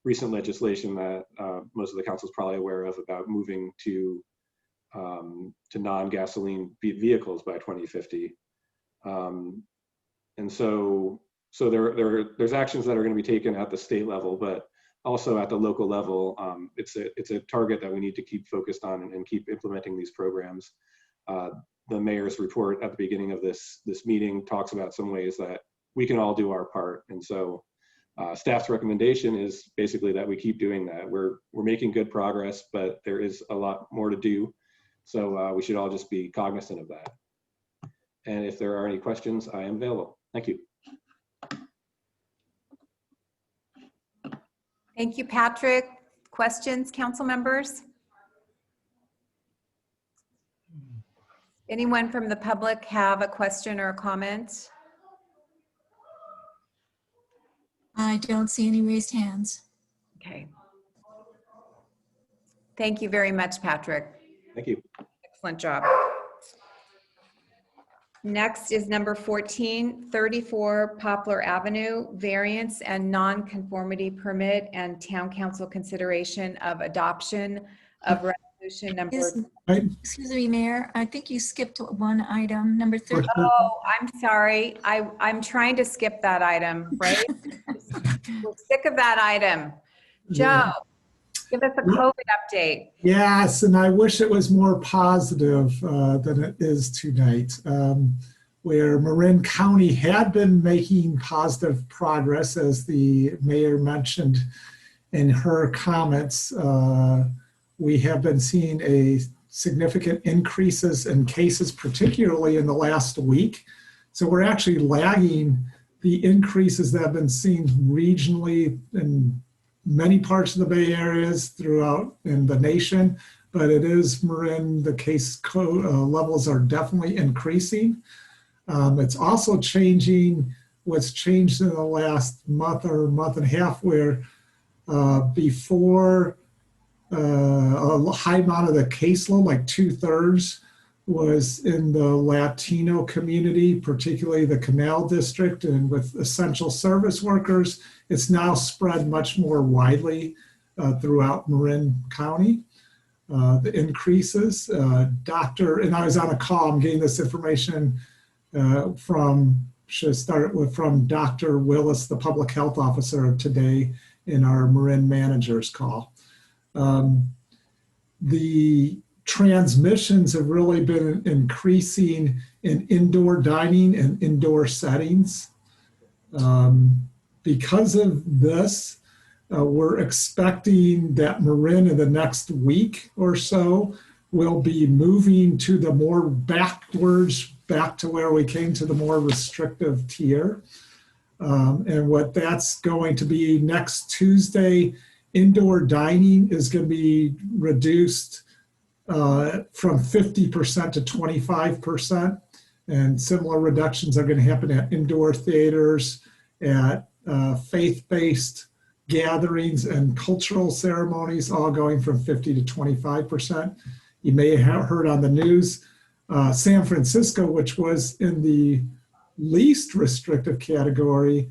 recent legislation that most of the council is probably aware of about moving to non-gasoline vehicles by 2050. And so there's actions that are going to be taken at the state level, but also at the local level. It's a target that we need to keep focused on and keep implementing these programs. The mayor's report at the beginning of this meeting talks about some ways that we can all do our part. And so staff's recommendation is basically that we keep doing that. We're making good progress, but there is a lot more to do. So we should all just be cognizant of that. And if there are any questions, I am available. Thank you. Thank you, Patrick. Questions, council members? Anyone from the public have a question or a comment? I don't see any raised hands. Okay. Thank you very much, Patrick. Thank you. Excellent job. Next is number 14, 34 Poplar Avenue, variance and non-conformity permit and town council consideration of adoption of resolution number. Excuse me, Mayor. I think you skipped one item, number 30. Oh, I'm sorry. I'm trying to skip that item, right? We're sick of that item. Joe, give us a COVID update. Yes, and I wish it was more positive than it is tonight. Where Marin County had been making positive progress, as the mayor mentioned in her comments, we have been seeing a significant increases in cases, particularly in the last week. So we're actually lagging the increases that have been seen regionally in many parts of the Bay Areas throughout in the nation, but it is Marin, the case levels are definitely increasing. It's also changing, what's changed in the last month or month and a half, where before a high amount of the caseload, like 2/3, was in the Latino community, particularly the Canal District, and with essential service workers, it's now spread much more widely throughout Marin County. The increases, and I was on a call, I'm getting this information from Dr. Willis, the public health officer, today in our Marin managers call. The transmissions have really been increasing in indoor dining and indoor settings. Because of this, we're expecting that Marin in the next week or so will be moving to the more backwards, back to where we came to the more restrictive tier. And what that's going to be next Tuesday, indoor dining is going to be reduced from 50% to 25%. And similar reductions are going to happen at indoor theaters, at faith-based gatherings and cultural ceremonies, all going from 50 to 25%. You may have heard on the news, San Francisco, which was in the least restrictive category,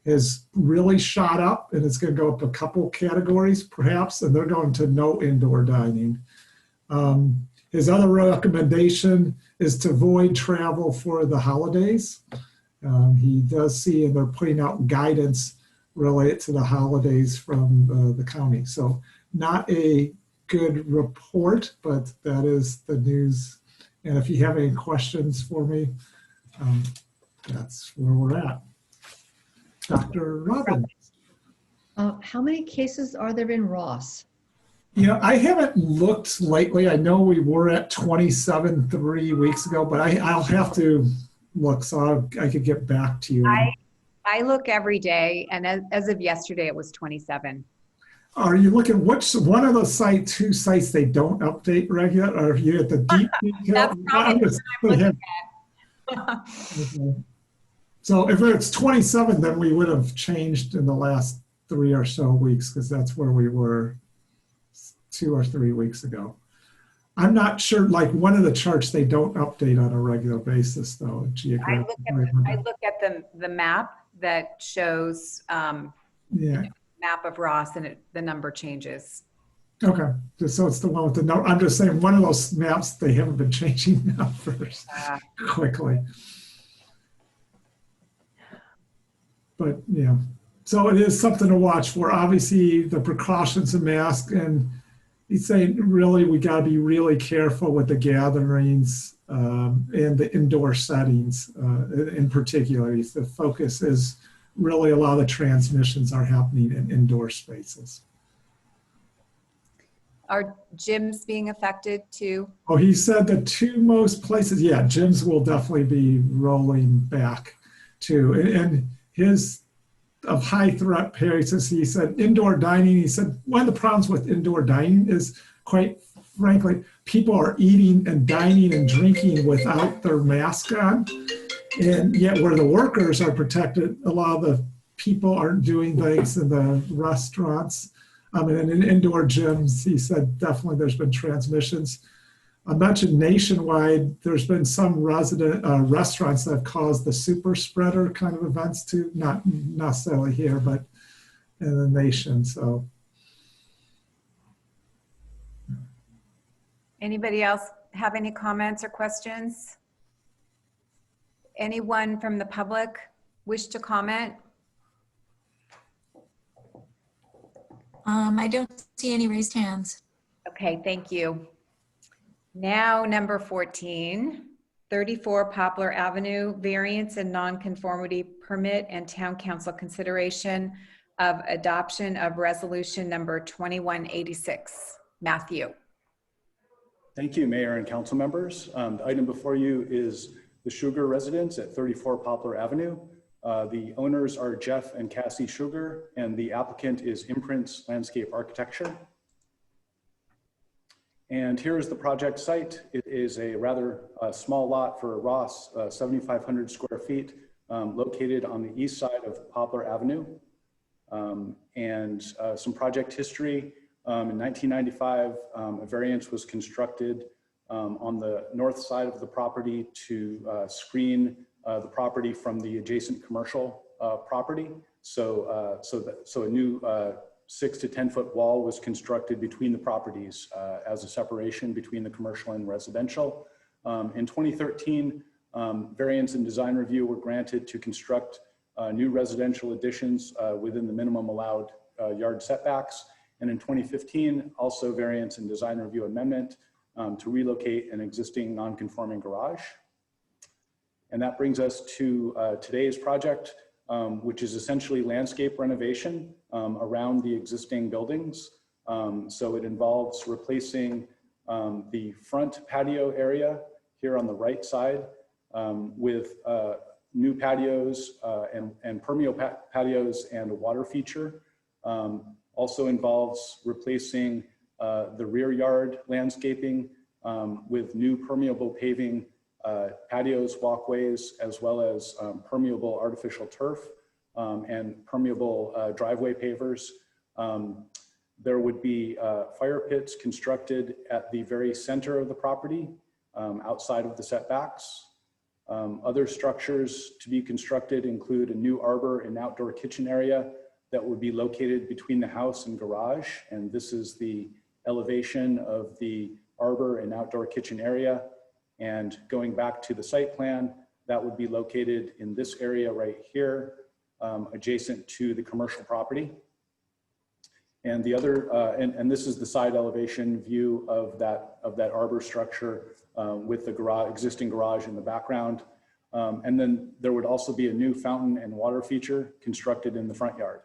has really shot up, and it's going to go up a couple categories perhaps, and they're going to no indoor dining. His other recommendation is to avoid travel for the holidays. He does see, and they're putting out guidance related to the holidays from the county. So not a good report, but that is the news. And if you have any questions for me, that's where we're at. Dr. Robbins. How many cases are there in Ross? You know, I haven't looked lately. I know we were at 27 3 weeks ago, but I'll have to look, so I could get back to you. I look every day, and as of yesterday, it was 27. Are you looking, which one of the two sites they don't update regular? Or are you at the deep detail? That's probably what I'm looking at. Okay. So if it's 27, then we would have changed in the last 3 or so weeks, because that's where we were 2 or 3 weeks ago. I'm not sure, like one of the charts they don't update on a regular basis though. I look at the map that shows map of Ross, and the number changes. Okay, so it's the one with the no. I'm just saying one of those maps, they haven't been changing numbers quickly. But yeah, so it is something to watch for. Obviously, the precautions and mask, and he's saying really we got to be really careful with the gatherings and the indoor settings in particular. The focus is really a lot of the transmissions are happening in indoor spaces. Are gyms being affected too? Oh, he said the two most places, yeah, gyms will definitely be rolling back too. And his of high threat periods, he said indoor dining, he said one of the problems with indoor dining is, quite frankly, people are eating and dining and drinking without their mask on. And yet where the workers are protected, a lot of the people aren't doing things in the restaurants. And in indoor gyms, he said definitely there's been transmissions. I mentioned nationwide, there's been some restaurants that have caused the super spreader kind of events too, not necessarily here, but in the nation, so. Anybody else have any comments or questions? Anyone from the public wish to comment? I don't see any raised hands. Okay, thank you. Now, number 14, 34 Poplar Avenue, variance and nonconformity permit and town council consideration of adoption of resolution number 2186. Matthew. Thank you, Mayor and council members. The item before you is the Sugar residence at 34 Poplar Avenue. The owners are Jeff and Cassie Sugar, and the applicant is Imprints Landscape Architecture. And here is the project site. It is a rather small lot for Ross, 7,500 square feet, located on the east side of Poplar Avenue. And some project history. In 1995, a variance was constructed on the north side of the property to screen the property from the adjacent commercial property. So a new 6 to 10 foot wall was constructed between the properties as a separation between the commercial and residential. In 2013, variance and design review were granted to construct new residential additions within the minimum allowed yard setbacks. And in 2015, also variance and design review amendment to relocate an existing non-conforming garage. And that brings us to today's project, which is essentially landscape renovation around the existing buildings. So it involves replacing the front patio area here on the right side with new patios and permeable patios and a water feature. Also involves replacing the rear yard landscaping with new permeable paving patios, walkways, as well as permeable artificial turf and permeable driveway pavers. There would be fire pits constructed at the very center of the property outside of the setbacks. Other structures to be constructed include a new arbor and outdoor kitchen area that would be located between the house and garage. And this is the elevation of the arbor and outdoor kitchen area. And going back to the site plan, that would be located in this area right here, adjacent to the commercial property. And the other, and this is the side elevation view of that arbor structure with the existing garage in the background. And then there would also be a new fountain and water feature constructed in the front yard.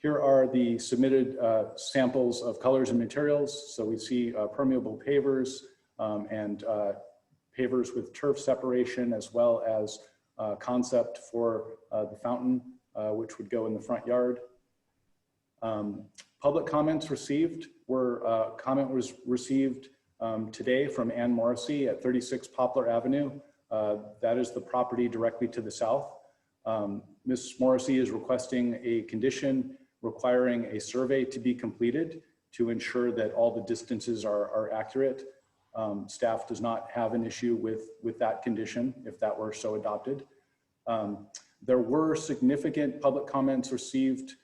Here are the submitted samples of colors and materials. So we see permeable pavers and pavers with turf separation, as well as concept for the fountain, which would go in the front yard. Public comments received were, comment was received today from Ann Morrissey at 36 Poplar Avenue. That is the property directly to the south. Ms. Morrissey is requesting a condition requiring a survey to be completed to ensure that all the distances are accurate. Staff does not have an issue with that condition if that were so adopted. There were significant public comments received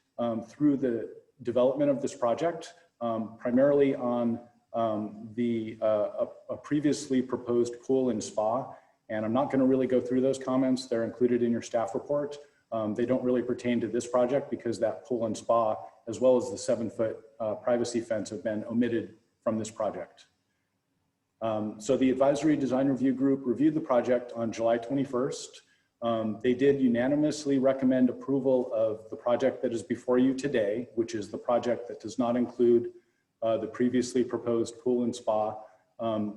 through the development of this project, primarily on a previously proposed pool and spa. And I'm not going to really go through those comments. They're included in your staff report. They don't really pertain to this project because that pool and spa, as well as the 7-foot privacy fence, have been omitted from this project. So the Advisory Design Review Group reviewed the project on July 21st. They did unanimously recommend approval of the project that is before you today, which is the project that does not include the previously proposed pool and spa.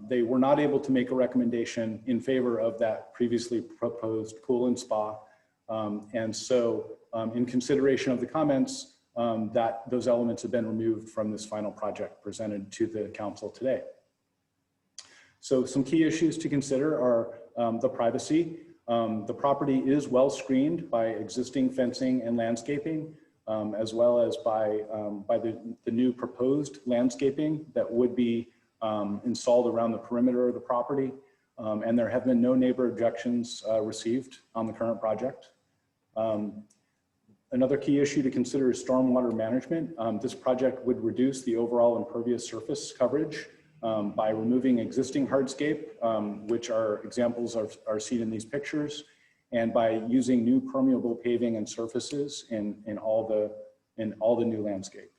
They were not able to make a recommendation in favor of that previously proposed pool and spa. And so in consideration of the comments, those elements have been removed from this final project presented to the council today. So some key issues to consider are the privacy. The property is well screened by existing fencing and landscaping, as well as by the new proposed landscaping that would be installed around the perimeter of the property. And there have been no neighbor objections received on the current project. Another key issue to consider is stormwater management. This project would reduce the overall impervious surface coverage by removing existing hardscape, which are examples are seen in these pictures, and by using new permeable paving and surfaces in all the new landscape.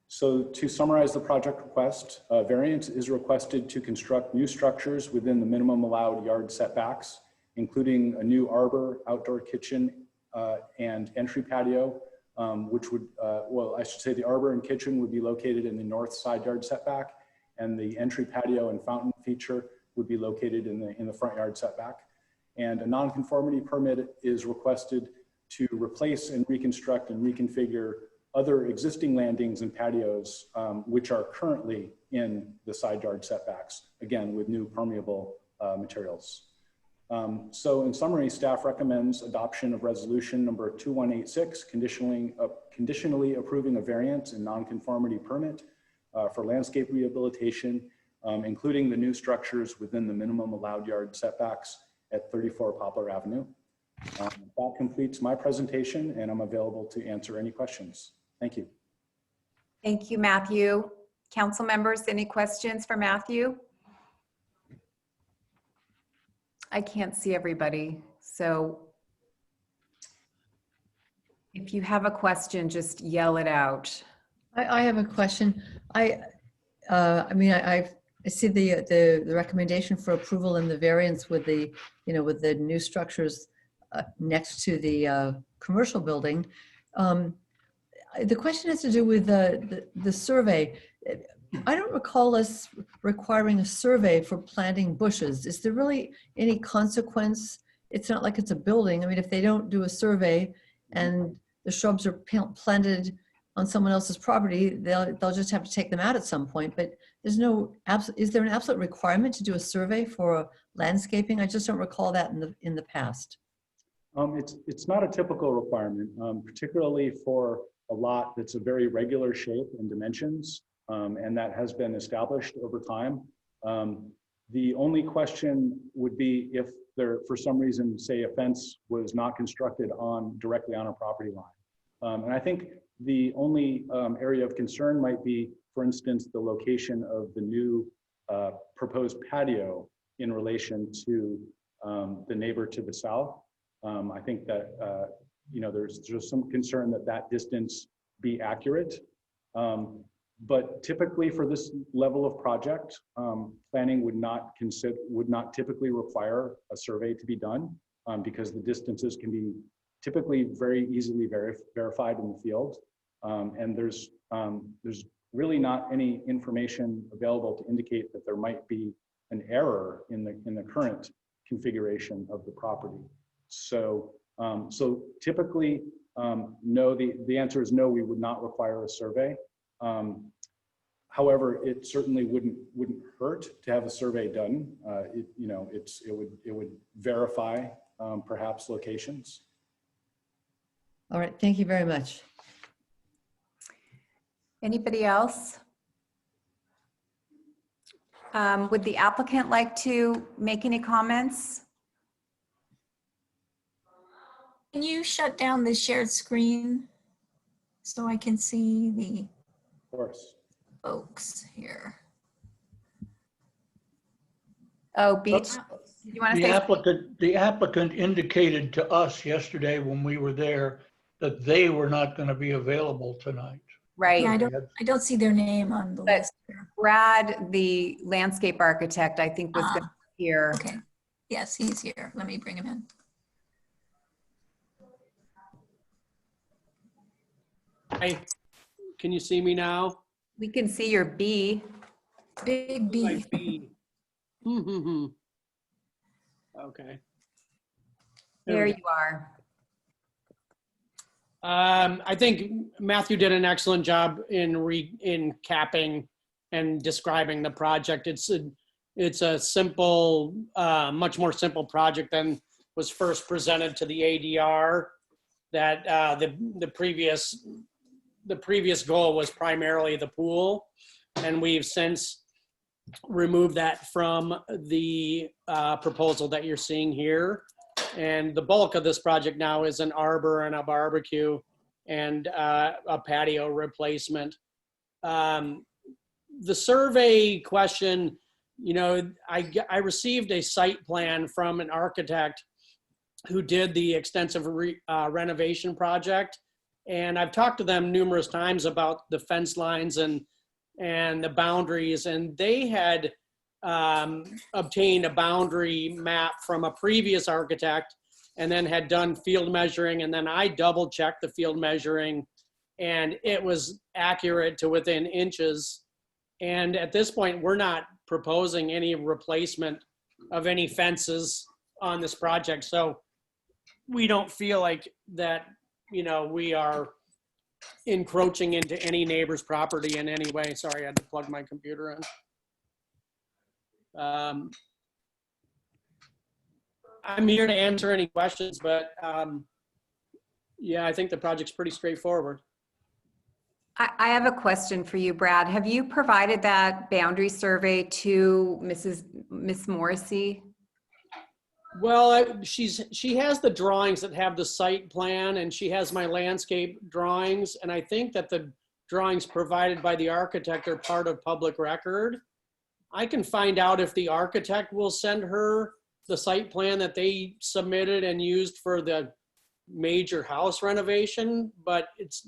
So to summarize the project request, variance is requested to construct new structures within the minimum allowed yard setbacks, including a new arbor, outdoor kitchen, and entry patio, which would, well, I should say the arbor and kitchen would be located in the north side yard setback, and the entry patio and fountain feature would be located in the front yard setback. And a nonconformity permit is requested to replace and reconstruct and reconfigure other existing landings and patios, which are currently in the side yard setbacks, again, with new permeable materials. So in summary, staff recommends adoption of resolution number 2186, conditionally approving a variance and nonconformity permit for landscape rehabilitation, including the new structures within the minimum allowed yard setbacks at 34 Poplar Avenue. That completes my presentation, and I'm available to answer any questions. Thank you. Thank you, Matthew. Council members, any questions for Matthew? I can't see everybody, so if you have a question, just yell it out. I have a question. I see the recommendation for approval and the variance with the, with the new structures next to the commercial building. The question has to do with the survey. I don't recall us requiring a survey for planting bushes. Is there really any consequence? It's not like it's a building. I mean, if they don't do a survey and the shrubs are planted on someone else's property, they'll just have to take them out at some point. But there's no, is there an absolute requirement to do a survey for landscaping? I just don't recall that in the past. It's not a typical requirement, particularly for a lot that's a very regular shape and dimensions, and that has been established over time. The only question would be if there, for some reason, say a fence was not constructed directly on a property line. And I think the only area of concern might be, for instance, the location of the new proposed patio in relation to the neighbor to the south. I think that there's just some concern that distance be accurate. But typically for this level of project, planning would not typically require a survey to be done because the distances can be typically very easily verified in the field. And there's really not any information available to indicate that there might be an error in the current configuration of the property. So typically, no, the answer is no, we would not require a survey. However, it certainly wouldn't hurt to have a survey done. It would verify perhaps locations. All right, thank you very much. Anybody else? Would the applicant like to make any comments? Can you shut down the shared screen so I can see the Of course. folks here? Oh, Beach, you want to say? The applicant indicated to us yesterday when we were there that they were not going to be available tonight. Right. Yeah, I don't see their name on the list here. Brad, the landscape architect, I think was going to be here. Okay. Yes, he's here. Let me bring him in. Hi, can you see me now? We can see your B. Big B. My B. Okay. There you are. I think Matthew did an excellent job in capping and describing the project. It's a simple, much more simple project than was first presented to the ADR. That the previous goal was primarily the pool, and we've since removed that from the proposal that you're seeing here. And the bulk of this project now is an arbor and a barbecue and a patio replacement. The survey question, I received a site plan from an architect who did the extensive renovation project. And I've talked to them numerous times about the fence lines and the boundaries, and they had obtained a boundary map from a previous architect and then had done field measuring, and then I double checked the field measuring and it was accurate to within inches. And at this point, we're not proposing any replacement of any fences on this project. So we don't feel like that, we are encroaching into any neighbor's property in any way. Sorry, I had to plug my computer in. I'm here to answer any questions, but yeah, I think the project's pretty straightforward. I have a question for you, Brad. Have you provided that boundary survey to Miss Morrissey? Well, she has the drawings that have the site plan, and she has my landscape drawings, and I think that the drawings provided by the architect are part of public record. I can find out if the architect will send her the site plan that they submitted and used for the major house renovation, but it's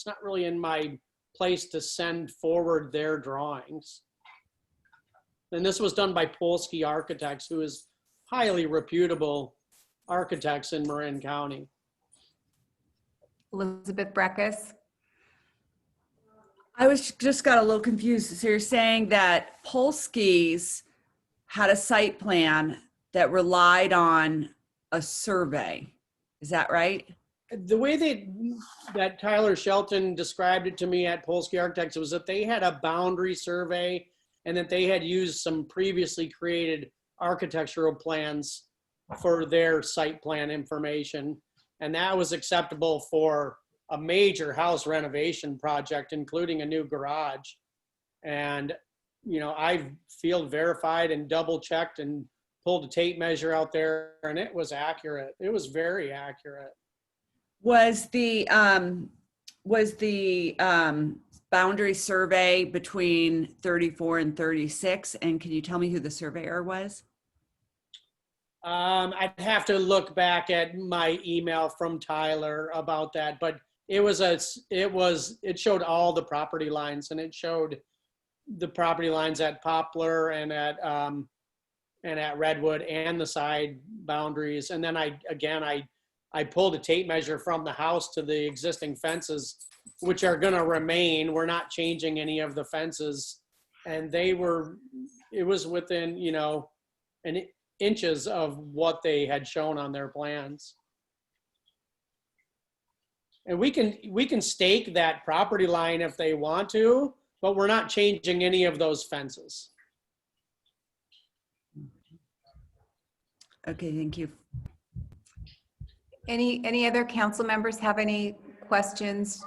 not really in my place to send forward their drawings. And this was done by Polsky Architects, who is highly reputable architects in Marin County. Elizabeth Breckus. I just got a little confused. So you're saying that Polsky's had a site plan that relied on a survey. Is that right? The way that Tyler Shelton described it to me at Polsky Architects was that they had a boundary survey and that they had used some previously created architectural plans for their site plan information. And that was acceptable for a major house renovation project, including a new garage. And, you know, I field verified and double checked and pulled a tape measure out there, and it was accurate. It was very accurate. Was the boundary survey between 34 and 36? And can you tell me who the surveyor was? I'd have to look back at my email from Tyler about that, but it showed all the property lines, and it showed the property lines at Poplar and at Redwood and the side boundaries. And then I pulled a tape measure from the house to the existing fences, which are going to remain. We're not changing any of the fences, and it was within, you know, inches of what they had shown on their plans. And we can stake that property line if they want to, but we're not changing any of those fences. Okay, thank you. Any other council members have any questions?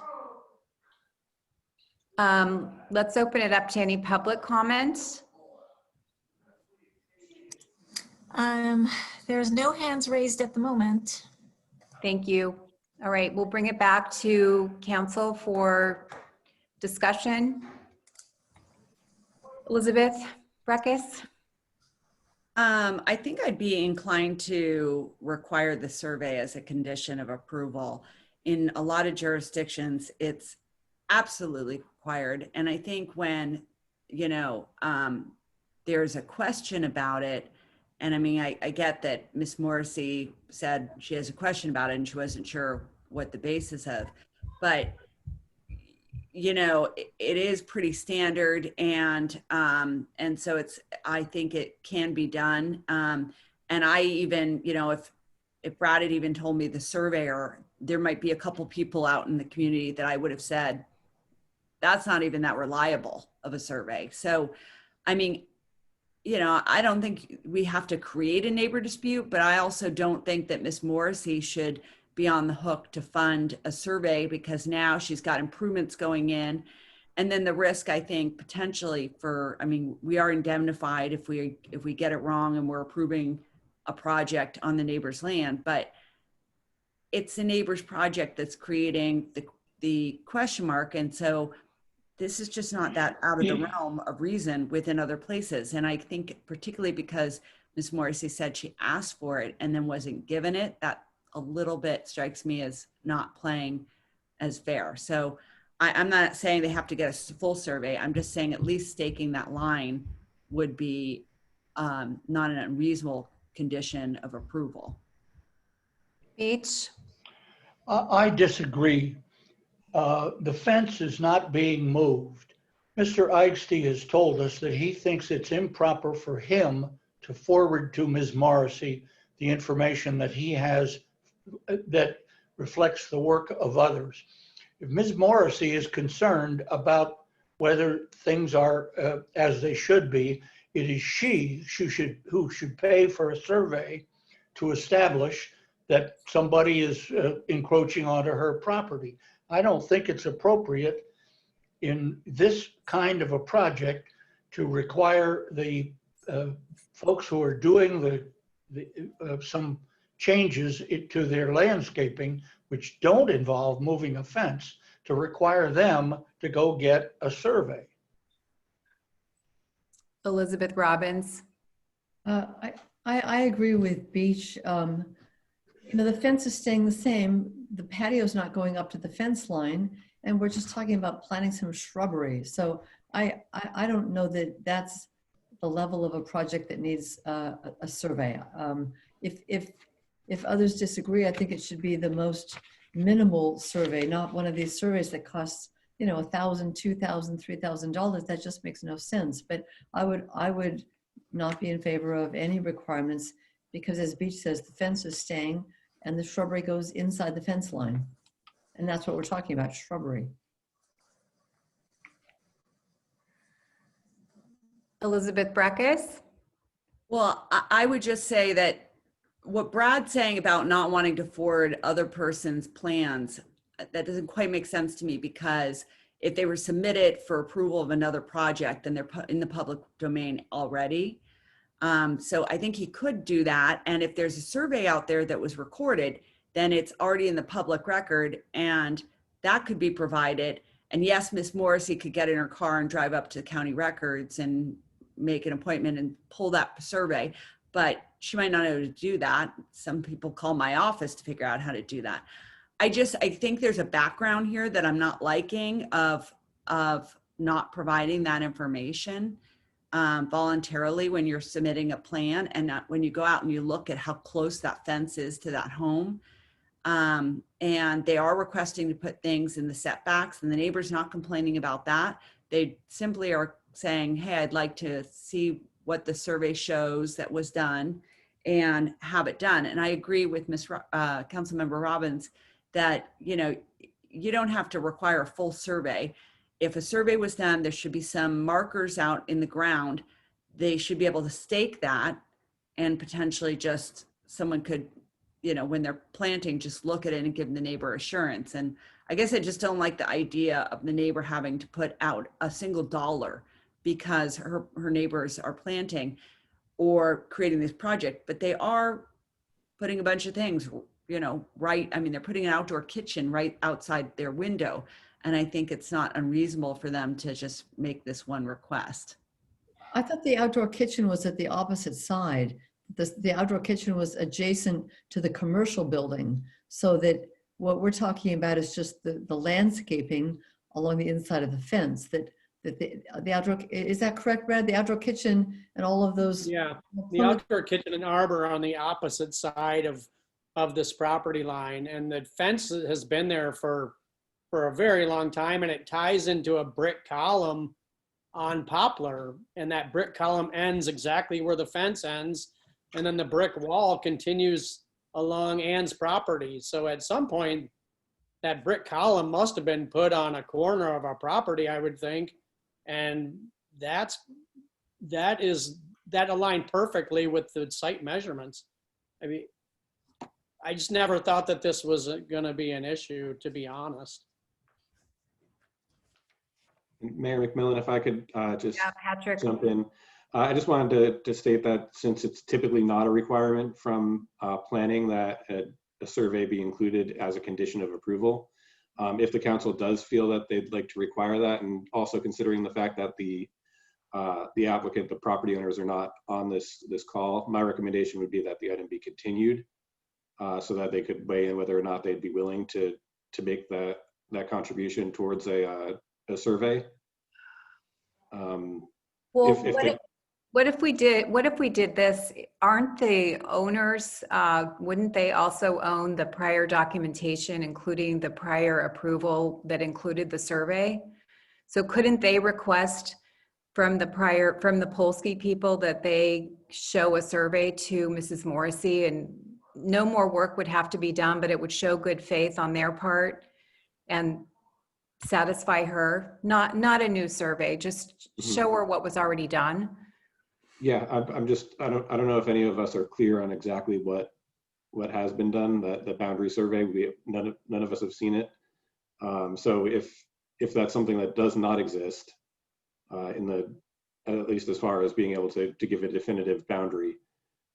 Let's open it up to any public comments. There's no hands raised at the moment. Thank you. All right, we'll bring it back to council for discussion. Elizabeth Breckus. I think I'd be inclined to require the survey as a condition of approval. In a lot of jurisdictions, it's absolutely required. And I think when, you know, there's a question about it, and I mean, I get that Ms. Morrissey said she has a question about it and she wasn't sure what the basis of, but you know, it is pretty standard, and so I think it can be done. And I even, you know, if Brad had even told me the surveyor, there might be a couple people out in the community that I would have said, that's not even that reliable of a survey. So, I mean, you know, I don't think we have to create a neighbor dispute, but I also don't think that Ms. Morrissey should be on the hook to fund a survey, because now she's got improvements going in. And then the risk, I think, potentially for, I mean, we are indemnified if we get it wrong and we're approving a project on the neighbor's land, but it's the neighbor's project that's creating the question mark. And so this is just not that out of the realm of reason within other places. And I think particularly because Ms. Morrissey said she asked for it and then wasn't given it, that a little bit strikes me as not playing as fair. So I'm not saying they have to get a full survey. I'm just saying at least staking that line would be not an unreasonable condition of approval. H. I disagree. The fence is not being moved. Mr. Eichste has told us that he thinks it's improper for him to forward to Ms. Morrissey the information that he has that reflects the work of others. If Ms. Morrissey is concerned about whether things are as they should be, it is who should pay for a survey to establish that somebody is encroaching onto her property. I don't think it's appropriate in this kind of a project to require the folks who are doing some changes to their landscaping, which don't involve moving a fence, to require them to go get a survey. Elizabeth Robbins. I agree with Beach. The fence is staying the same. The patio's not going up to the fence line, and we're just talking about planting some shrubbery. So I don't know that that's the level of a project that needs a survey. If others disagree, I think it should be the most minimal survey, not one of these surveys that costs $1,000, $2,000, $3,000. That just makes no sense. But I would not be in favor of any requirements because, as Beach says, the fence is staying and the shrubbery goes inside the fence line. And that's what we're talking about, shrubbery. Elizabeth Breckus. Well, I would just say that what Brad's saying about not wanting to forward other person's plans, that doesn't quite make sense to me, because if they were submitted for approval of another project, then they're in the public domain already. So I think he could do that. And if there's a survey out there that was recorded, then it's already in the public record and that could be provided. And yes, Miss Morrissey could get in her car and drive up to the county records and make an appointment and pull that survey, but she might not know how to do that. Some people call my office to figure out how to do that. I think there's a background here that I'm not liking of not providing that information voluntarily when you're submitting a plan, and not when you go out and you look at how close that fence is to that home. And they are requesting to put things in the setbacks, and the neighbor's not complaining about that. They simply are saying, hey, I'd like to see what the survey shows that was done and have it done. And I agree with Councilmember Robbins that, you don't have to require a full survey. If a survey was done, there should be some markers out in the ground. They should be able to stake that, and potentially just someone could, when they're planting, just look at it and give the neighbor assurance. And I guess I just don't like the idea of the neighbor having to put out a single dollar because her neighbors are planting or creating this project, but they are putting a bunch of things, they're putting an outdoor kitchen right outside their window. And I think it's not unreasonable for them to just make this one request. I thought the outdoor kitchen was at the opposite side. The outdoor kitchen was adjacent to the commercial building, so that what we're talking about is just the landscaping along the inside of the fence. That the outdoor, is that correct, Brad? The outdoor kitchen and all of those. Yeah, the outdoor kitchen and arbor are on the opposite side of this property line, and the fence has been there for a very long time, and it ties into a brick column on Poplar, and that brick column ends exactly where the fence ends, and then the brick wall continues along Ann's property. So at some point, that brick column must have been put on a corner of our property, I would think, and that aligned perfectly with the site measurements. I mean, I just never thought that this was going to be an issue, to be honest. Mayor McMillan, if I could just Patrick. jump in. I just wanted to state that since it's typically not a requirement from planning that a survey be included as a condition of approval. If the council does feel that they'd like to require that, and also considering the fact that the applicant, the property owners, are not on this call, my recommendation would be that the item be continued so that they could weigh in whether or not they'd be willing to make that contribution towards a survey. What if we did this? Aren't the owners, wouldn't they also own the prior documentation, including the prior approval that included the survey? So couldn't they request from the Polsky people that they show a survey to Mrs. Morrissey, and no more work would have to be done, but it would show good faith on their part and satisfy her? Not a new survey, just show her what was already done. Yeah, I don't know if any of us are clear on exactly what has been done. The boundary survey, none of us have seen it. So if that's something that does not exist, at least as far as being able to give a definitive boundary,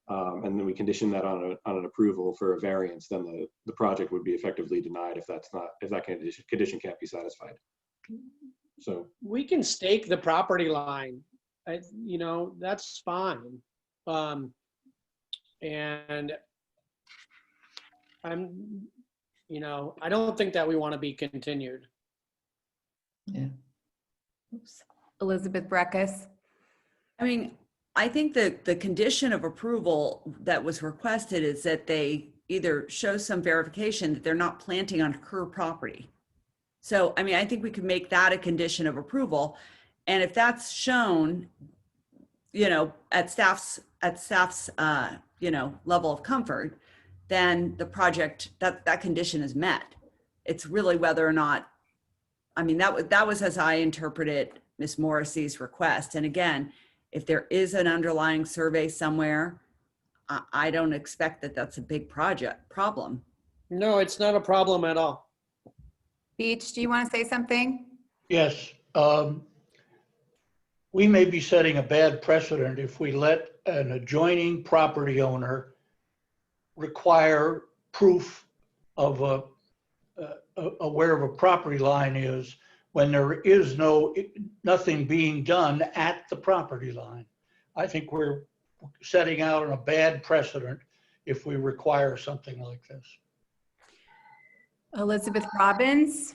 and then we condition that on an approval for a variance, then the project would be effectively denied if that condition can't be satisfied. So We can stake the property line. That's fine. And I don't think that we want to be continued. Yeah. Oops. Elizabeth Breckus. I mean, I think that the condition of approval that was requested is that they either show some verification that they're not planting on her property. So, I mean, I think we could make that a condition of approval. And if that's shown, at staff's, level of comfort, then the project, that condition is met. It's really whether or not, I mean, that was as I interpreted Ms. Morrissey's request. And again, if there is an underlying survey somewhere, I don't expect that that's a big problem. No, it's not a problem at all. Beach, do you want to say something? Yes. We may be setting a bad precedent if we let an adjoining property owner require proof of where a property line is when there is nothing being done at the property line. I think we're setting out on a bad precedent if we require something like this. Elizabeth Robbins.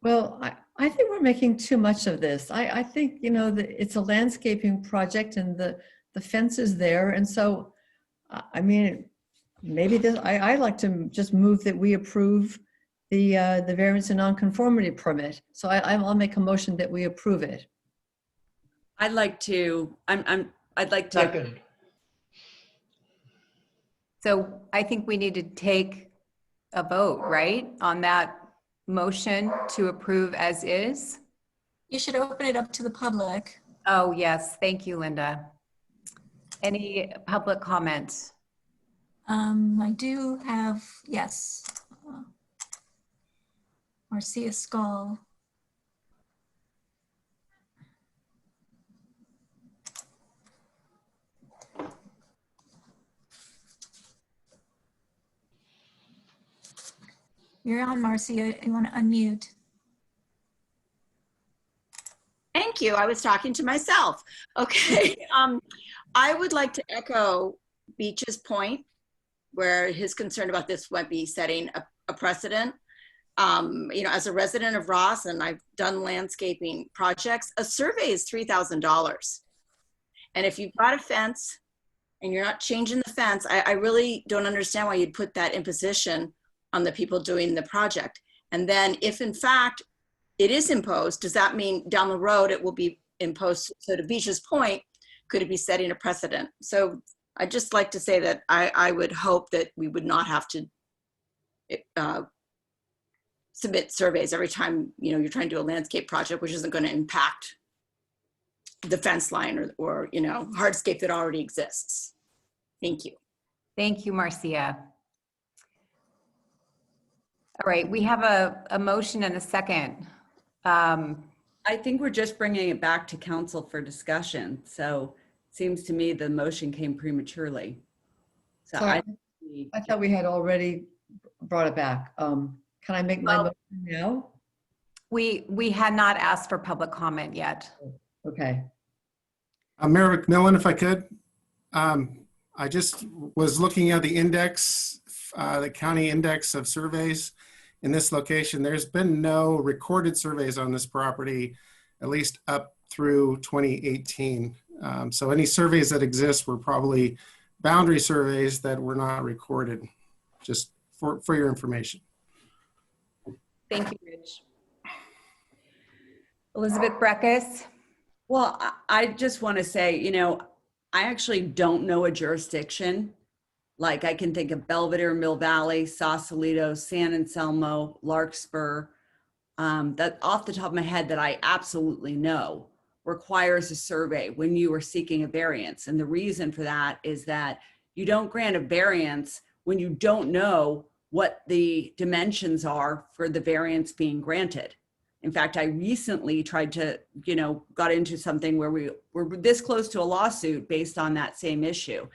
Well, I think we're making too much of this. I think, it's a landscaping project and the fence is there. And so, I mean, maybe I'd like to just move that we approve the variance and nonconformity permit. So I'll make a motion that we approve it. I'd like to. Second. So I think we need to take a vote, right, on that motion to approve as is. You should open it up to the public. Oh, yes. Thank you, Linda. Any public comments? I do have, yes. Marcia Skull. You're on, Marcia. You want to unmute? Thank you. I was talking to myself. Okay. I would like to echo Beach's point where his concern about this might be setting a precedent. As a resident of Ross, and I've done landscaping projects, a survey is $3,000. And if you've got a fence and you're not changing the fence, I really don't understand why you'd put that imposition on the people doing the project. And then if in fact it is imposed, does that mean down the road it will be imposed? So to Beach's point, could it be setting a precedent? So I'd just like to say that I would hope that we would not have to submit surveys every time you're trying to do a landscape project, which isn't going to impact the fence line or hardscape that already exists. Thank you. Thank you, Marcia. All right, we have a motion and a second. I think we're just bringing it back to council for discussion. So it seems to me the motion came prematurely. So Sorry, I thought we had already brought it back. Can I make my motion now? We had not asked for public comment yet. Okay. Mayor McMillan, if I could, I just was looking at the index, the county index of surveys in this location. There's been no recorded surveys on this property, at least up through 2018. So any surveys that exist were probably boundary surveys that were not recorded, just for your information. Thank you, Rich. Elizabeth Breckus. Well, I just want to say, I actually don't know a jurisdiction. Like I can think of Belvedere, Mill Valley, Sausalito, San Anselmo, Larkspur, that off the top of my head that I absolutely know requires a survey when you are seeking a variance. And the reason for that is that you don't grant a variance when you don't know what the dimensions are for the variance being granted. In fact, I recently tried to, got into something where we were this close to a lawsuit based on that same issue.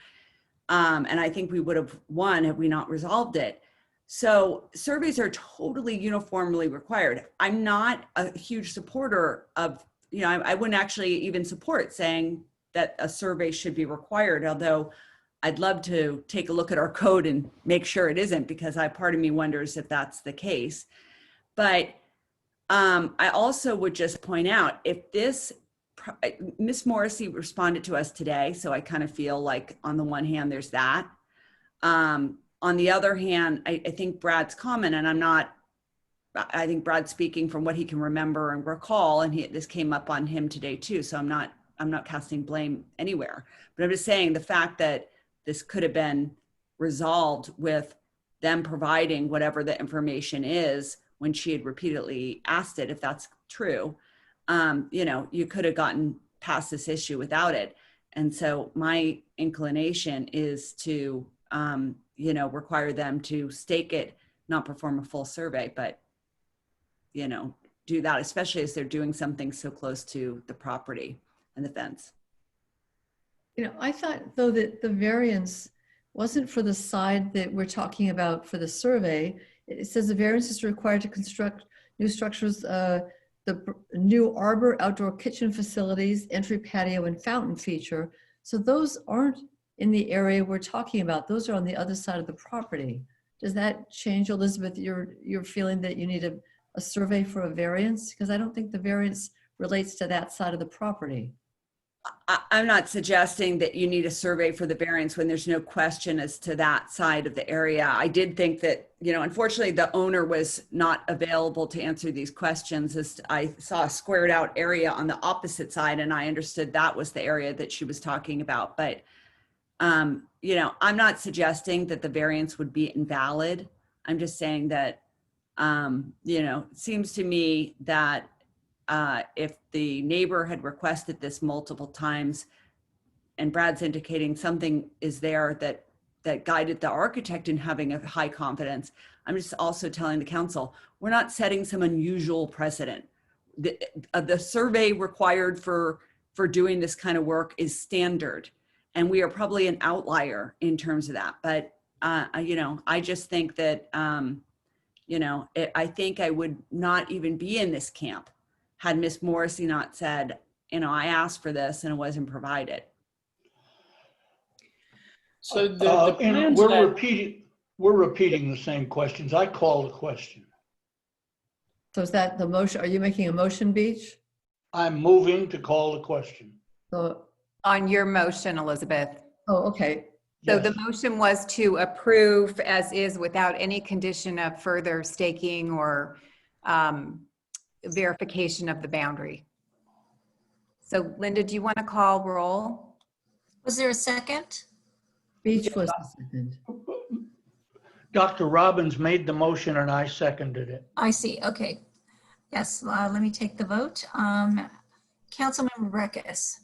And I think we would have won had we not resolved it. So surveys are totally uniformly required. I'm not a huge supporter of, I wouldn't actually even support saying that a survey should be required, although I'd love to take a look at our code and make sure it isn't, because part of me wonders if that's the case. But I also would just point out, if this, Ms. Morrissey responded to us today, so I kind of feel like on the one hand, there's that. On the other hand, I think Brad's comment, and I think Brad's speaking from what he can remember and recall, and this came up on him today too, so I'm not casting blame anywhere. But I'm just saying the fact that this could have been resolved with them providing whatever the information is when she had repeatedly asked it, if that's true, you could have gotten past this issue without it. And so my inclination is to, require them to stake it, not perform a full survey, but, do that, especially as they're doing something so close to the property and the fence. I thought, though, that the variance wasn't for the side that we're talking about for the survey. It says the variance is required to construct new structures, the new arbor, outdoor kitchen facilities, entry patio, and fountain feature. So those aren't in the area we're talking about. Those are on the other side of the property. Does that change, Elizabeth, your feeling that you need a survey for a variance? Because I don't think the variance relates to that side of the property. I'm not suggesting that you need a survey for the variance when there's no question as to that side of the area. I did think that, unfortunately the owner was not available to answer these questions, as I saw a squared out area on the opposite side, and I understood that was the area that she was talking about. But, I'm not suggesting that the variance would be invalid. I'm just saying that, it seems to me that if the neighbor had requested this multiple times, and Brad's indicating something is there that guided the architect in having a high confidence, I'm just also telling the council, we're not setting some unusual precedent. The survey required for doing this kind of work is standard, and we are probably an outlier in terms of that. But, I just think that, I think I would not even be in this camp had Ms. Morrissey not said, I asked for this and it wasn't provided. So the and plans we're repeating the same questions. I call the question. So is that the motion? Are you making a motion, Beach? I'm moving to call the question. So, On your motion, Elizabeth. oh, okay. So Yes. the motion was to approve as is without any condition of further staking or verification of the boundary. So Linda, do you want to call roll? Was there a second? Beach was the second. Dr. Robbins made the motion and I seconded it. I see, okay. Yes, let me take the vote. Councilmember Breckus,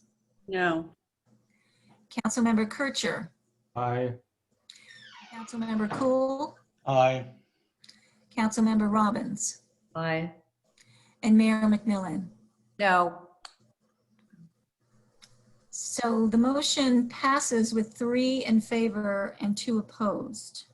No. Councilmember Kircher, Aye. Councilmember Cool, Aye. Councilmember Robbins, Aye. and Mayor McMillan. No. So the motion passes with 3 in favor and 2 opposed.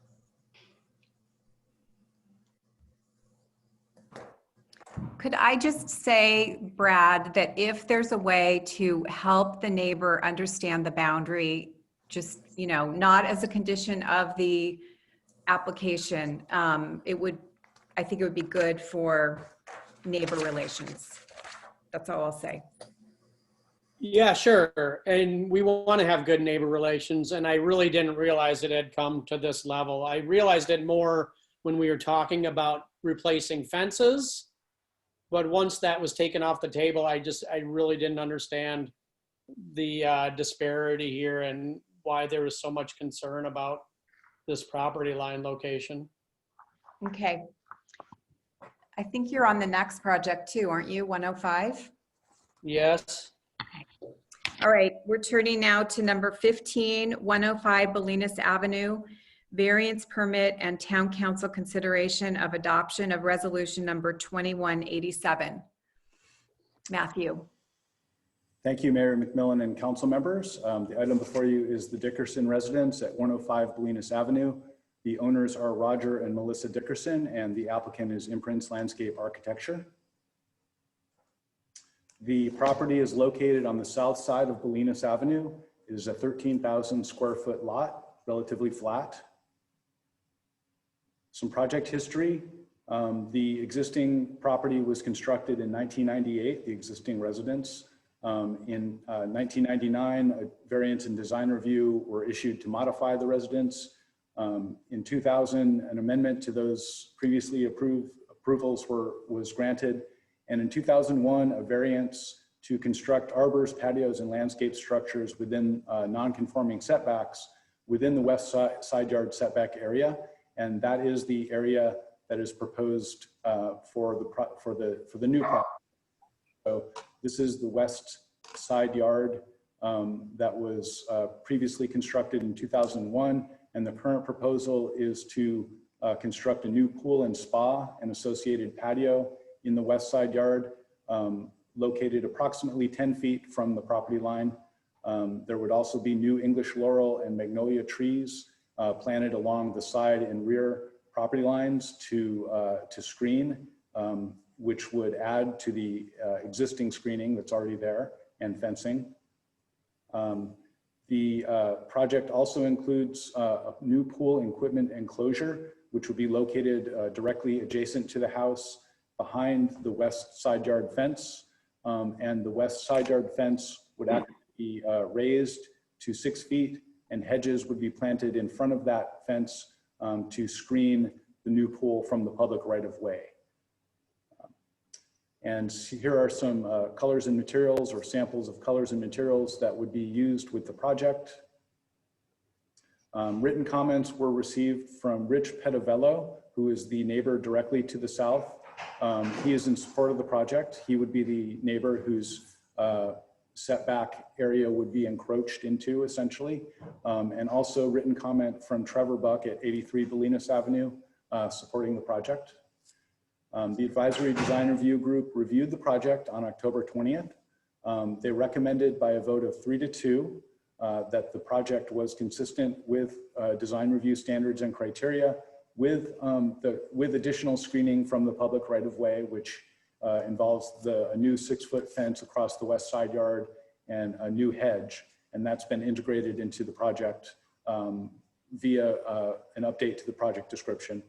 Could I just say, Brad, that if there's a way to help the neighbor understand the boundary, just, not as a condition of the application, I think it would be good for neighbor relations. That's all I'll say. Yeah, sure. And we want to have good neighbor relations. And I really didn't realize it had come to this level. I realized it more when we were talking about replacing fences. But once that was taken off the table, I really didn't understand the disparity here and why there was so much concern about this property line location. Okay. I think you're on the next project too, aren't you? 105? Yes. All right, we're turning now to number 15, 105 Bolinas Avenue, variance permit and town council consideration of adoption of resolution number 2187. Matthew. Thank you, Mayor McMillan and council members. The item before you is the Dickerson residence at 105 Bolinas Avenue. The owners are Roger and Melissa Dickerson, and the applicant is Imprints Landscape Architecture. The property is located on the south side of Bolinas Avenue. It is a 13,000 square foot lot, relatively flat. Some project history. The existing property was constructed in 1998, the existing residence. In 1999, a variance and design review were issued to modify the residence. In 2000, an amendment to those previously approvals was granted. And in 2001, a variance to construct arbors, patios, and landscape structures within non-conforming setbacks within the west side yard setback area. And that is the area that is proposed for the new property. So this is the west side yard that was previously constructed in 2001. And the current proposal is to construct a new pool and spa and associated patio in the west side yard, located approximately 10 feet from the property line. There would also be new English laurel and magnolia trees planted along the side and rear property lines to screen, which would add to the existing screening that's already there and fencing. The project also includes a new pool equipment enclosure, which would be located directly adjacent to the house behind the west side yard fence. And the west side yard fence would actually be raised to 6 feet, and hedges would be planted in front of that fence to screen the new pool from the public right of way. And here are some colors and materials, or samples of colors and materials that would be used with the project. Written comments were received from Rich Petavello, who is the neighbor directly to the south. He is in support of the project. He would be the neighbor whose setback area would be encroached into, essentially. And also written comment from Trevor Buck at 83 Bolinas Avenue, supporting the project. The advisory design review group reviewed the project on October 20th. They recommended by a vote of 3-2 that the project was consistent with design review standards and criteria, with additional screening from the public right of way, which involves a new 6-foot fence across the west side yard and a new hedge. And that's been integrated into the project via an update to the project description.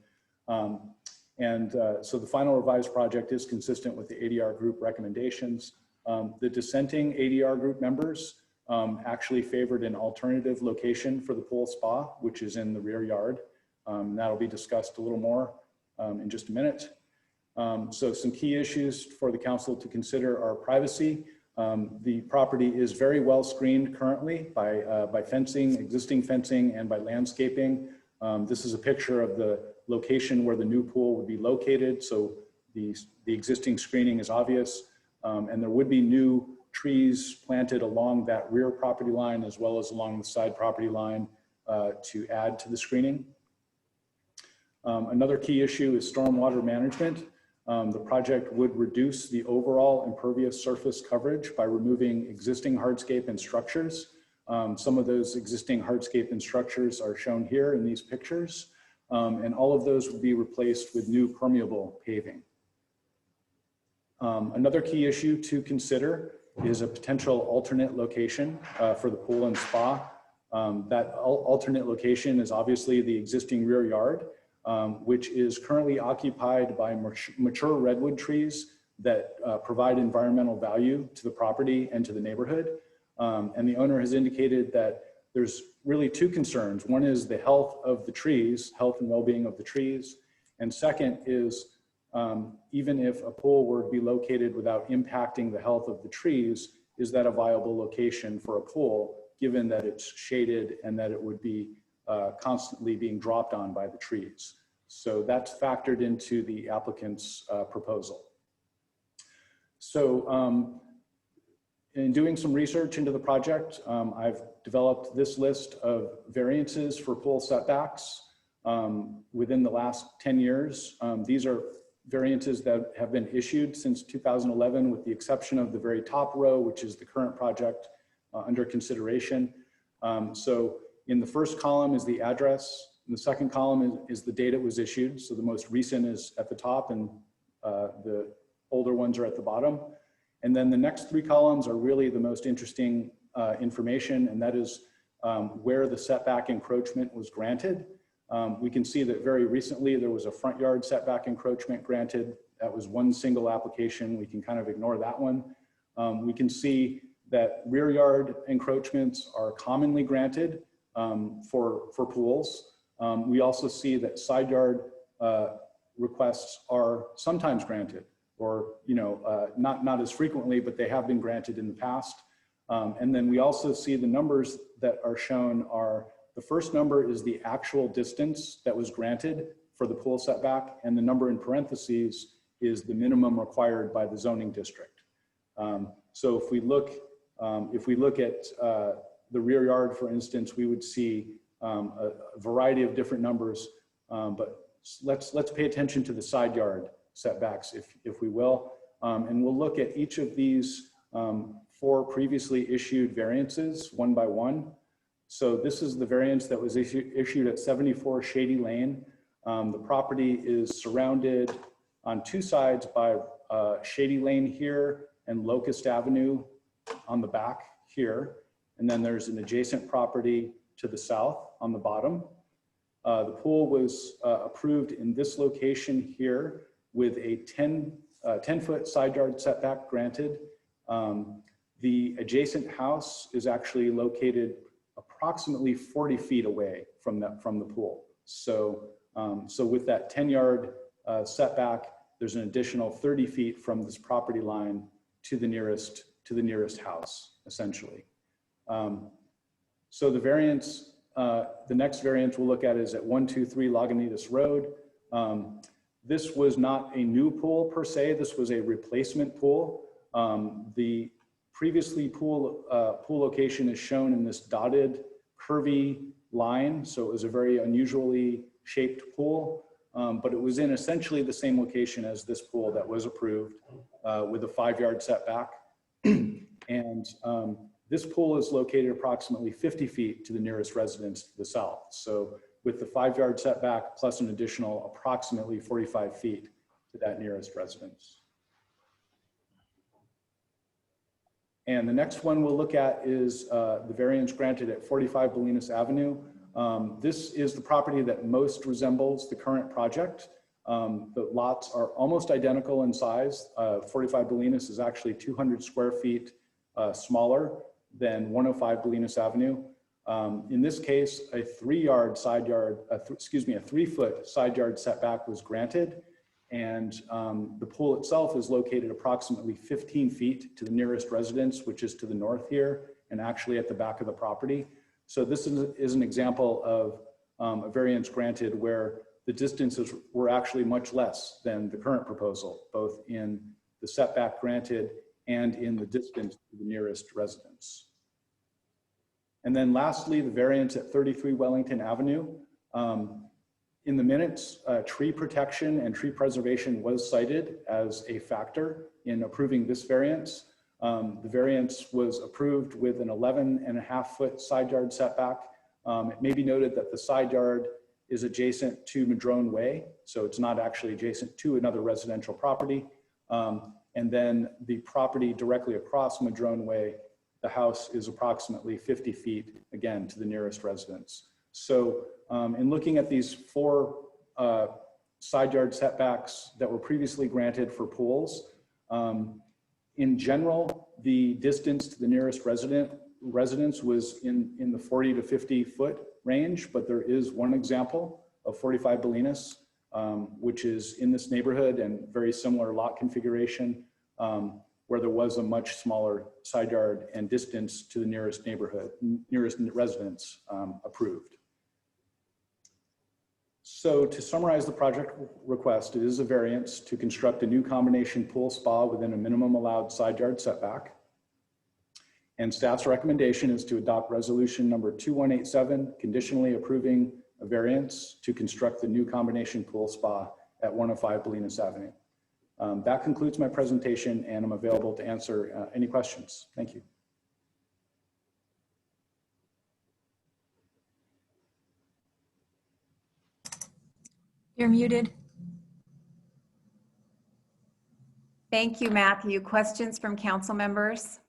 So the final revised project is consistent with the ADR group recommendations. The dissenting ADR group members actually favored an alternative location for the pool spa, which is in the rear yard. That'll be discussed a little more in just a minute. So some key issues for the council to consider are privacy. The property is very well screened currently by fencing, existing fencing, and by landscaping. This is a picture of the location where the new pool would be located. So the existing screening is obvious. And there would be new trees planted along that rear property line as well as along the side property line to add to the screening. Another key issue is stormwater management. The project would reduce the overall impervious surface coverage by removing existing hardscape and structures. Some of those existing hardscape and structures are shown here in these pictures, and all of those would be replaced with new permeable paving. Another key issue to consider is a potential alternate location for the pool and spa. That alternate location is obviously the existing rear yard, which is currently occupied by mature redwood trees that provide environmental value to the property and to the neighborhood. And the owner has indicated that there's really two concerns. One is the health of the trees, health and well-being of the trees. And second is even if a pool were to be located without impacting the health of the trees, is that a viable location for a pool, given that it's shaded and that it would be constantly being dropped on by the trees. So that's factored into the applicant's proposal. So in doing some research into the project, I've developed this list of variances for pool setbacks within the last 10 years. These are variances that have been issued since 2011, with the exception of the very top row, which is the current project under consideration. So in the first column is the address. In the second column is the date it was issued. So the most recent is at the top and the older ones are at the bottom. And then the next three columns are really the most interesting information, and that is where the setback encroachment was granted. We can see that very recently there was a front yard setback encroachment granted. That was one single application. We can kind of ignore that one. We can see that rear yard encroachments are commonly granted for pools. We also see that side yard requests are sometimes granted, or not as frequently, but they have been granted in the past. And then we also see the numbers that are shown are, the first number is the actual distance that was granted for the pool setback, and the number in parentheses is the minimum required by the zoning district. So if we look at the rear yard, for instance, we would see a variety of different numbers, but let's pay attention to the side yard setbacks, if we will, and we'll look at each of these 4 previously issued variances one by one. So this is the variance that was issued at 74 Shady Lane. The property is surrounded on 2 sides by Shady Lane here and Locust Avenue on the back here. And then there's an adjacent property to the south on the bottom. The pool was approved in this location here with a 10-foot side yard setback granted. The adjacent house is actually located approximately 40 feet away from the pool. So, so with that 10-yard setback, there's an additional 30 feet from this property line to the nearest house, essentially. So the variance, the next variance we'll look at is at 123 Lagunitas Road. This was not a new pool per se. This was a replacement pool. The previously pool location is shown in this dotted curvy line. So it was a very unusually shaped pool, but it was in essentially the same location as this pool that was approved with a 5-yard setback. And this pool is located approximately 50 feet to the nearest residence to the south. So with the 5-yard setback plus an additional approximately 45 feet to that nearest residence. And the next one we'll look at is the variance granted at 45 Bolinas Avenue. This is the property that most resembles the current project. The lots are almost identical in size. 45 Bolinas is actually 200 square feet smaller than 105 Bolinas Avenue. In this case, a 3-foot side yard setback was granted, and the pool itself is located approximately 15 feet to the nearest residence, which is to the north here, and actually at the back of the property. So this is an example of a variance granted where the distances were actually much less than the current proposal, both in the setback granted and in the distance to the nearest residence. And then lastly, the variance at 33 Wellington Avenue. In the minutes, tree protection and tree preservation was cited as a factor in approving this variance. The variance was approved with an 11.5-foot side yard setback. It may be noted that the side yard is adjacent to Madrone Way, so it's not actually adjacent to another residential property. And then the property directly across Madrone Way, the house is approximately 50 feet, again, to the nearest residence. So in looking at these 4 side yard setbacks that were previously granted for pools, in general, the distance to the nearest residence was in the 40 to 50 foot range, but there is one example of 45 Bolinas, which is in this neighborhood and very similar lot configuration, where there was a much smaller side yard and distance to the nearest residence approved. So to summarize the project request, it is a variance to construct a new combination pool spa within a minimum allowed side yard setback. And staff's recommendation is to adopt resolution number 2187, conditionally approving a variance to construct the new combination pool spa at 105 Bolinas Avenue. That concludes my presentation, and I'm available to answer any questions. Thank you. You're muted. Thank you, Matthew. Questions from council members?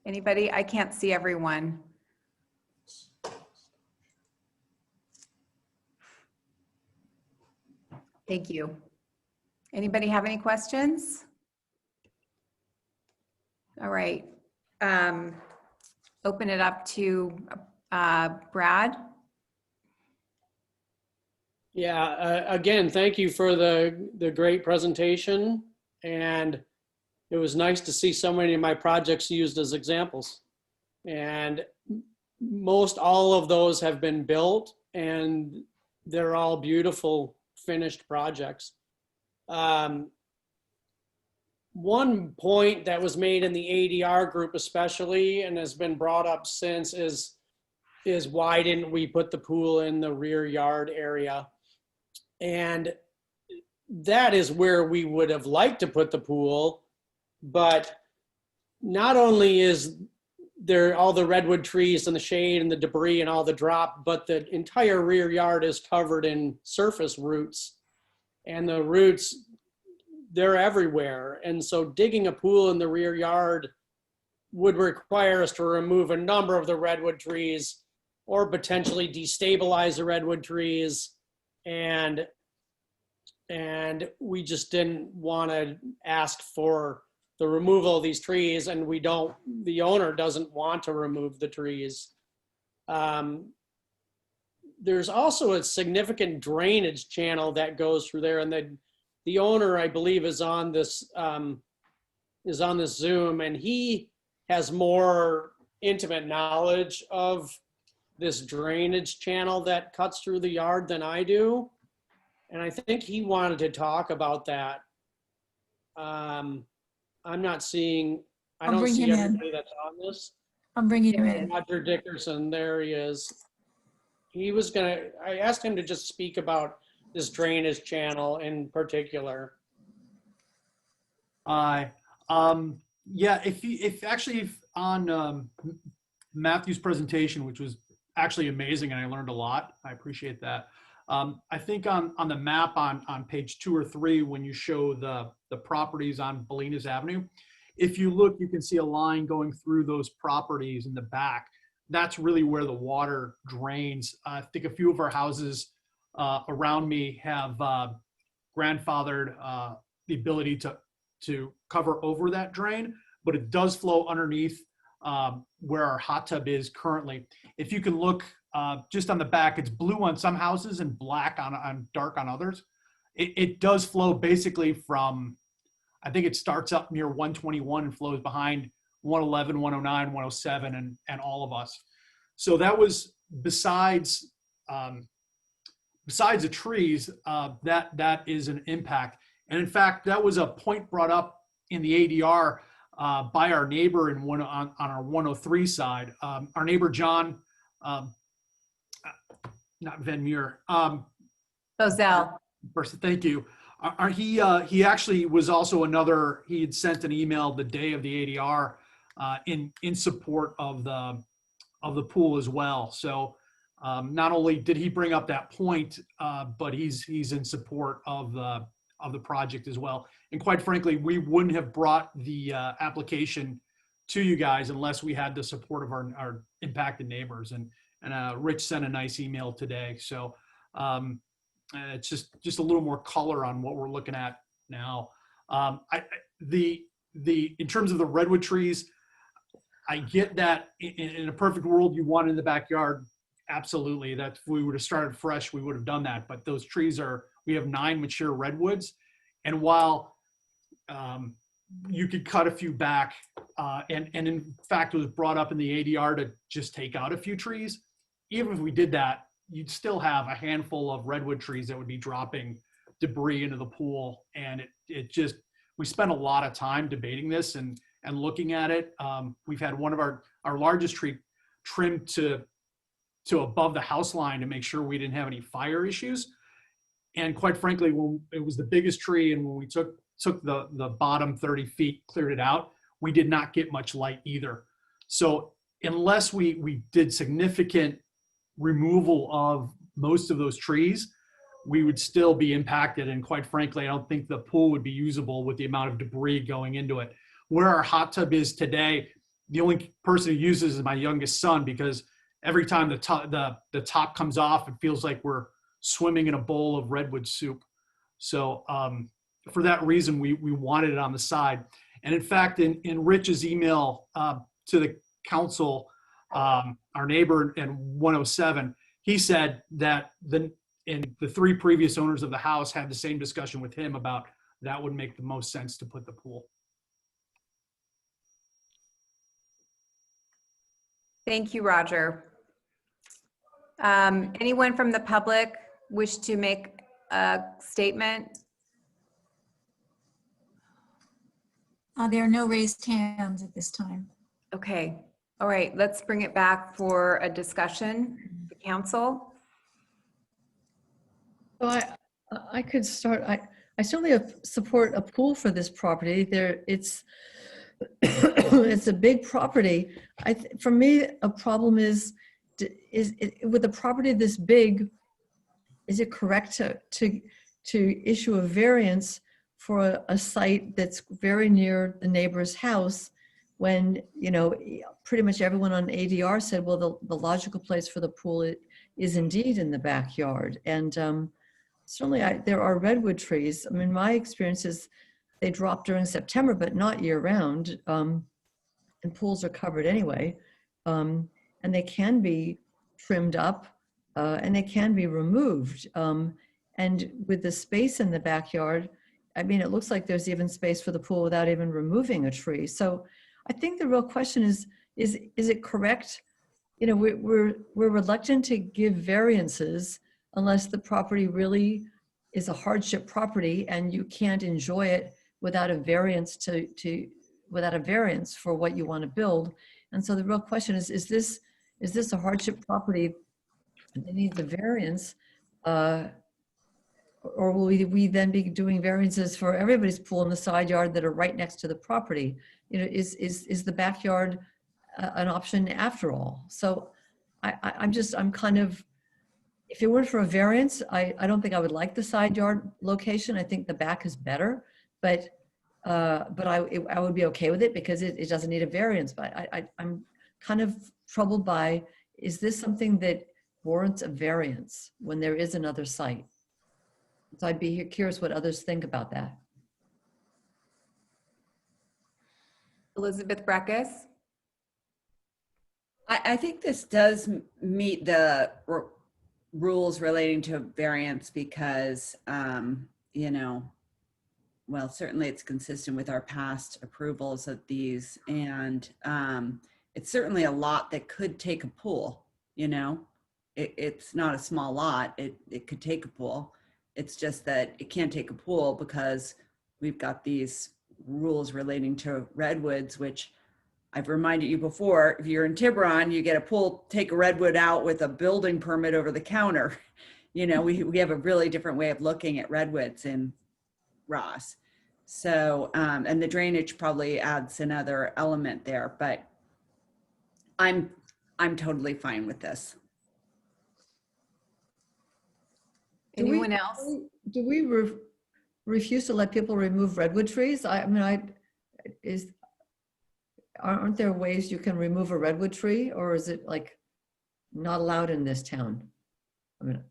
Anybody? I can't see everyone. Thank you. Anybody have any questions? All right. Open it up to Brad. Yeah, again, thank you for the great presentation. And it was nice to see so many of my projects used as examples. And most all of those have been built, and they're all beautiful finished projects. One point that was made in the ADR group especially, and has been brought up since, is why didn't we put the pool in the rear yard area? And that is where we would have liked to put the pool, but not only is there all the redwood trees and the shade and the debris and all the drop, but the entire rear yard is covered in surface roots, and the roots, they're everywhere. And so digging a pool in the rear yard would require us to remove a number of the redwood trees or potentially destabilize the redwood trees. And we just didn't want to ask for the removal of these trees, and the owner doesn't want to remove the trees. There's also a significant drainage channel that goes through there, and the owner, I believe, is on this Zoom, and he has more intimate knowledge of this drainage channel that cuts through the yard than I do. And I think he wanted to talk about that. I'm not seeing, I don't see everybody that's on this. I'm bringing him in. Roger Dickerson, there he is. I asked him to just speak about this drainage channel in particular. Yeah, if on Matthew's presentation, which was actually amazing and I learned a lot, I appreciate that. I think on the map on page 2 or 3, when you show the properties on Bolinas Avenue, if you look, you can see a line going through those properties in the back. That's really where the water drains. I think a few of our houses around me have grandfathered the ability to cover over that drain, but it does flow underneath where our hot tub is currently. If you can look just on the back, it's blue on some houses and black on dark on others. It does flow basically from, I think it starts up near 121 and flows behind 111, 109, 107, and all of us. So that was besides the trees, that is an impact. And in fact, that was a point brought up in the ADR by our neighbor on our 103 side. Our neighbor John, not Van Muir. Bozell. Thank you. He actually was also he had sent an email the day of the ADR in support of the pool as well. So not only did he bring up that point, but he's in support of the project as well. And quite frankly, we wouldn't have brought the application to you guys unless we had the support of our impacted neighbors. And Rich sent a nice email today. So it's just a little more color on what we're looking at now. In terms of the redwood trees, I get that in a perfect world you want in the backyard. Absolutely. That if we would have started fresh, we would have done that. But those trees we have 9 mature redwoods. And while you could cut a few back, and in fact, it was brought up in the ADR to just take out a few trees. Even if we did that, you'd still have a handful of redwood trees that would be dropping debris into the pool. And we spent a lot of time debating this, and and looking at it. We've had one of our largest tree trimmed to above the house line to make sure we didn't have any fire issues. And quite frankly, when it was the biggest tree and when we took the bottom 30 feet, cleared it out, we did not get much light either. So unless we did significant removal of most of those trees, we would still be impacted. And quite frankly, I don't think the pool would be usable with the amount of debris going into it. Where our hot tub is today, the only person who uses is my youngest son, because every time the top comes off, it feels like we're swimming in a bowl of redwood soup. So for that reason, we wanted it on the side. And in fact, in Rich's email to the council, our neighbor in 107, he said that the three previous owners of the house had the same discussion with him about that would make the most sense to put the pool. Thank you, Roger. Anyone from the public wish to make a statement? There are no raised hands at this time. Okay, all right, let's bring it back for a discussion, the council. So I could start. I certainly support a pool for this property. It's it's a big property. For me, a problem is with a property this big, is it correct to issue a variance for a site that's very near the neighbor's house when, you know, pretty much everyone on ADR said, well, the logical place for the pool is indeed in the backyard. And certainly there are redwood trees. I mean, my experience is they drop during September, but not year round. And pools are covered anyway. And they can be trimmed up and they can be removed. And with the space in the backyard, I mean, it looks like there's even space for the pool without even removing a tree. So I think the real question is it correct? You know, we're reluctant to give variances unless the property really is a hardship property and you can't enjoy it without a variance without a variance for what you want to build. And so the real question is this a hardship property that needs a variance? Or will we then be doing variances for everybody's pool in the side yard that are right next to the property? You know, is the backyard an option after all? So I'm kind of, if it weren't for a variance, I don't think I would like the side yard location. I think the back is better, but I would be okay with it because it doesn't need a variance. But I'm kind of troubled by, is this something that warrants a variance when there is another site? So I'd be curious what others think about that. Elizabeth Breckus. I think this does meet the rules relating to variance because, you know, well, certainly it's consistent with our past approvals of these. And it's certainly a lot that could take a pool, you know. It's not a small lot. It could take a pool. It's just that it can't take a pool because we've got these rules relating to redwoods, which I've reminded you before, if you're in Tiburon, you get a pool, take a redwood out with a building permit over the counter. You know, we have a really different way of looking at redwoods in Ross. So, and the drainage probably adds another element there, but I'm totally fine with this. Anyone else? Do we refuse to let people remove redwood trees? I mean, aren't there ways you can remove a redwood tree, or is it like not allowed in this town? I mean,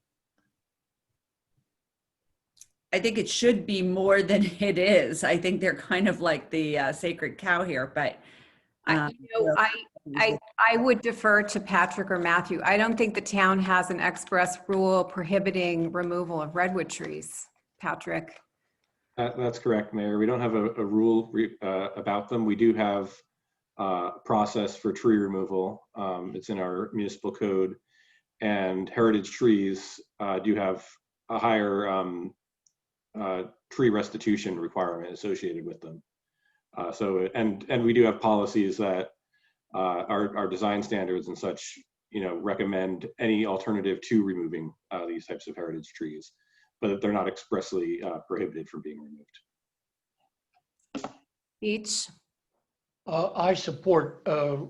I think it should be more than it is. I think they're kind of like the sacred cow here, but I would defer to Patrick or Matthew. I don't think the town has an express rule prohibiting removal of redwood trees. Patrick. That's correct, Mayor. We don't have a rule about them. We do have a process for tree removal. It's in our municipal code, and heritage trees do have a higher tree restitution requirement associated with them. And we do have policies that our design standards and such, recommend any alternative to removing these types of heritage trees, but they're not expressly prohibited from being removed. Beach. I support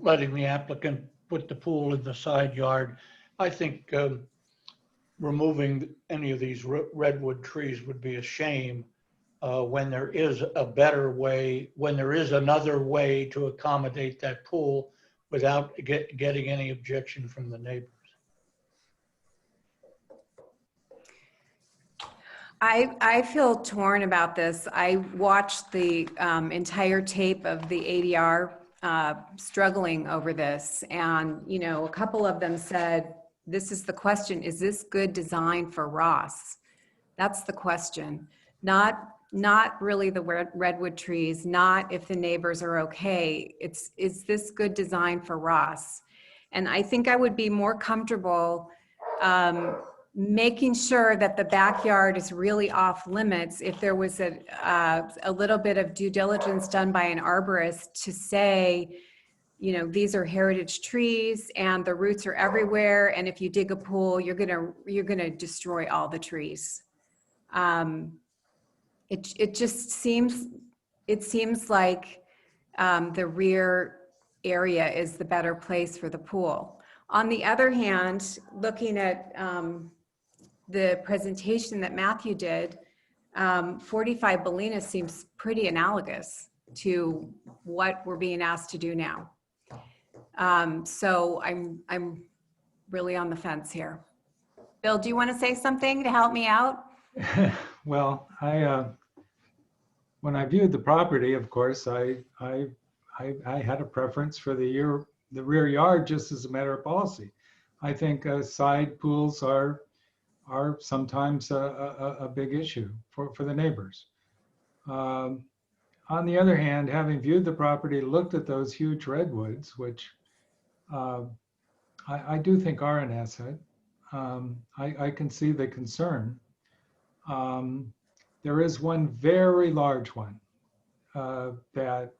letting the applicant put the pool in the side yard. I think removing any of these redwood trees would be a shame when there is a better way, when there is another way to accommodate that pool without getting any objection from the neighbors. I feel torn about this. I watched the entire tape of the ADR struggling over this. And, a couple of them said, this is the question, is this good design for Ross? That's the question. Not really the redwood trees, not if the neighbors are okay. Is this good design for Ross? And I think I would be more comfortable making sure that the backyard is really off limits if there was a little bit of due diligence done by an arborist to say, these are heritage trees and the roots are everywhere. And if you dig a pool, you're gonna destroy all the trees. It just seems like the rear area is the better place for the pool. On the other hand, looking at the presentation that Matthew did, 45 Bolinas seems pretty analogous to what we're being asked to do now. So I'm really on the fence here. Bill, do you want to say something to help me out? Well, when I viewed the property, of course, I had a preference for the rear yard just as a matter of policy. I think side pools are sometimes a big issue for the neighbors. On the other hand, having viewed the property, looked at those huge redwoods, which I do think are an asset, I can see the concern. There is one very large one that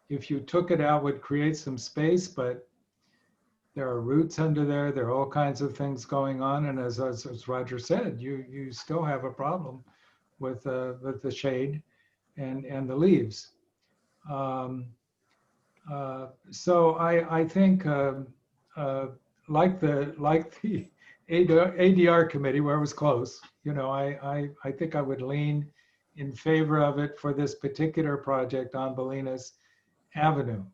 if you took it out would create some space, but there are roots under there. There are all kinds of things going on. And as Roger said, you still have a problem with the shade and the leaves. So I think like the ADR committee where it was close, I think I would lean in favor of it for this particular project on Bolinas Avenue.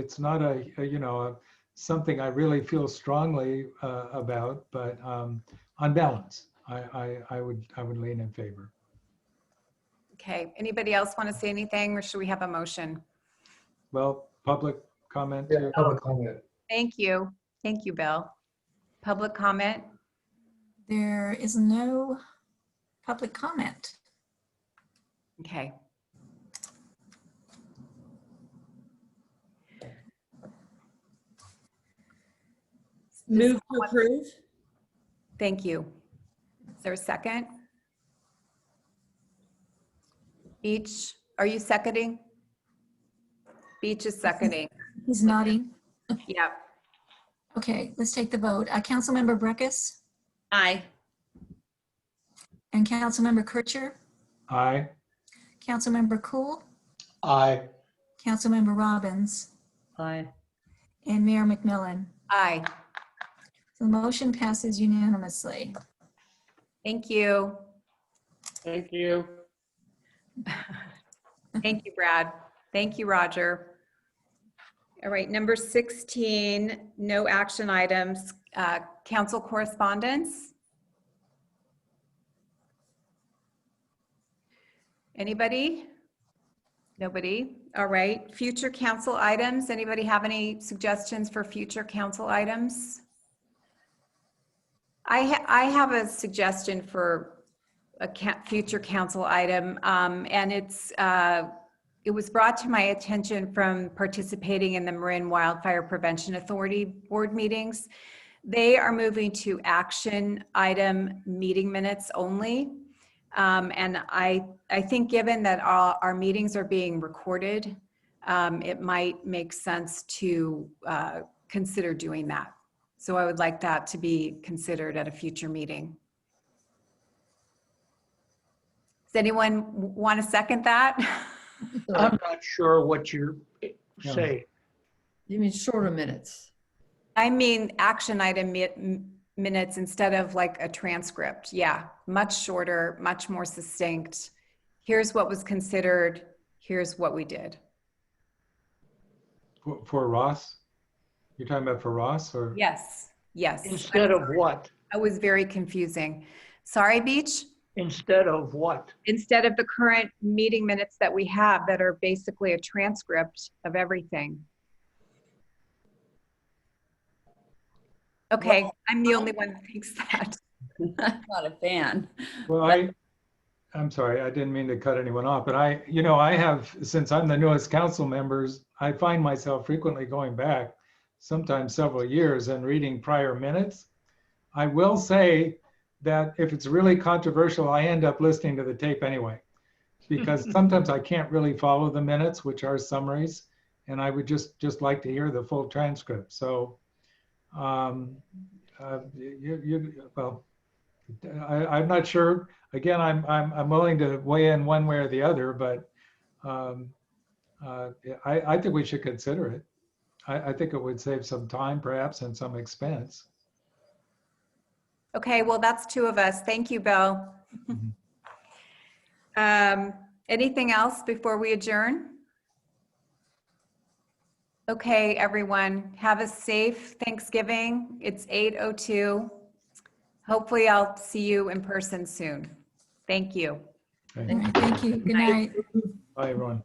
It's not something I really feel strongly about, but on balance, I would lean in favor. Okay, anybody else want to say anything or should we have a motion? Well, public comment. Yeah, public comment. Thank you, Bill. Public comment? There is no public comment. Okay. Move to approve. Thank you. Is there a second? Beach, are you seconding? Beach is seconding. He's nodding. Yeah. Okay, let's take the vote. Councilmember Breckus Aye. and Councilmember Kircher, Aye. Councilmember Cool, Aye. Councilmember Robbins, Aye. and Mayor McMillan. Aye. The motion passes unanimously. Thank you. Thank you. Thank you, Brad. Thank you, Roger. All right, number 16, no action items. Council correspondence? Anybody? Nobody? All right, future council items. Anybody have any suggestions for future council items? I have a suggestion for a future council item, and it was brought to my attention from participating in the Marin Wildfire Prevention Authority board meetings. They are moving to action item meeting minutes only. And I think given that our meetings are being recorded, it might make sense to consider doing that. So I would like that to be considered at a future meeting. Does anyone want to second that? I'm not sure what you're saying. You mean shorter minutes? I mean, action item minutes instead of like a transcript. Yeah, much shorter, much more succinct. Here's what was considered. Here's what we did. For Ross? You're talking about for Ross or? Yes, yes. Instead of what? I was very confusing. Sorry, Beach? Instead of what? Instead of the current meeting minutes that we have that are basically a transcript of everything. Okay, I'm the only one that thinks that. I'm not a fan. Well, I'm sorry, I didn't mean to cut anyone off, but I have, since I'm the newest council members, I find myself frequently going back, sometimes several years, and reading prior minutes. I will say that if it's really controversial, I end up listening to the tape anyway, because sometimes I can't really follow the minutes, which are summaries, and I would just like to hear the full transcript. So, well, I'm not sure. Again, I'm willing to weigh in one way or the other, but I think we should consider it. I think it would save some time, perhaps, and some expense. Okay, well, that's two of us. Thank you, Bill. Anything else before we adjourn? Okay, everyone, have a safe Thanksgiving. It's 8:02. Hopefully I'll see you in person soon. Thank you. Thank you. Good night. Bye, everyone.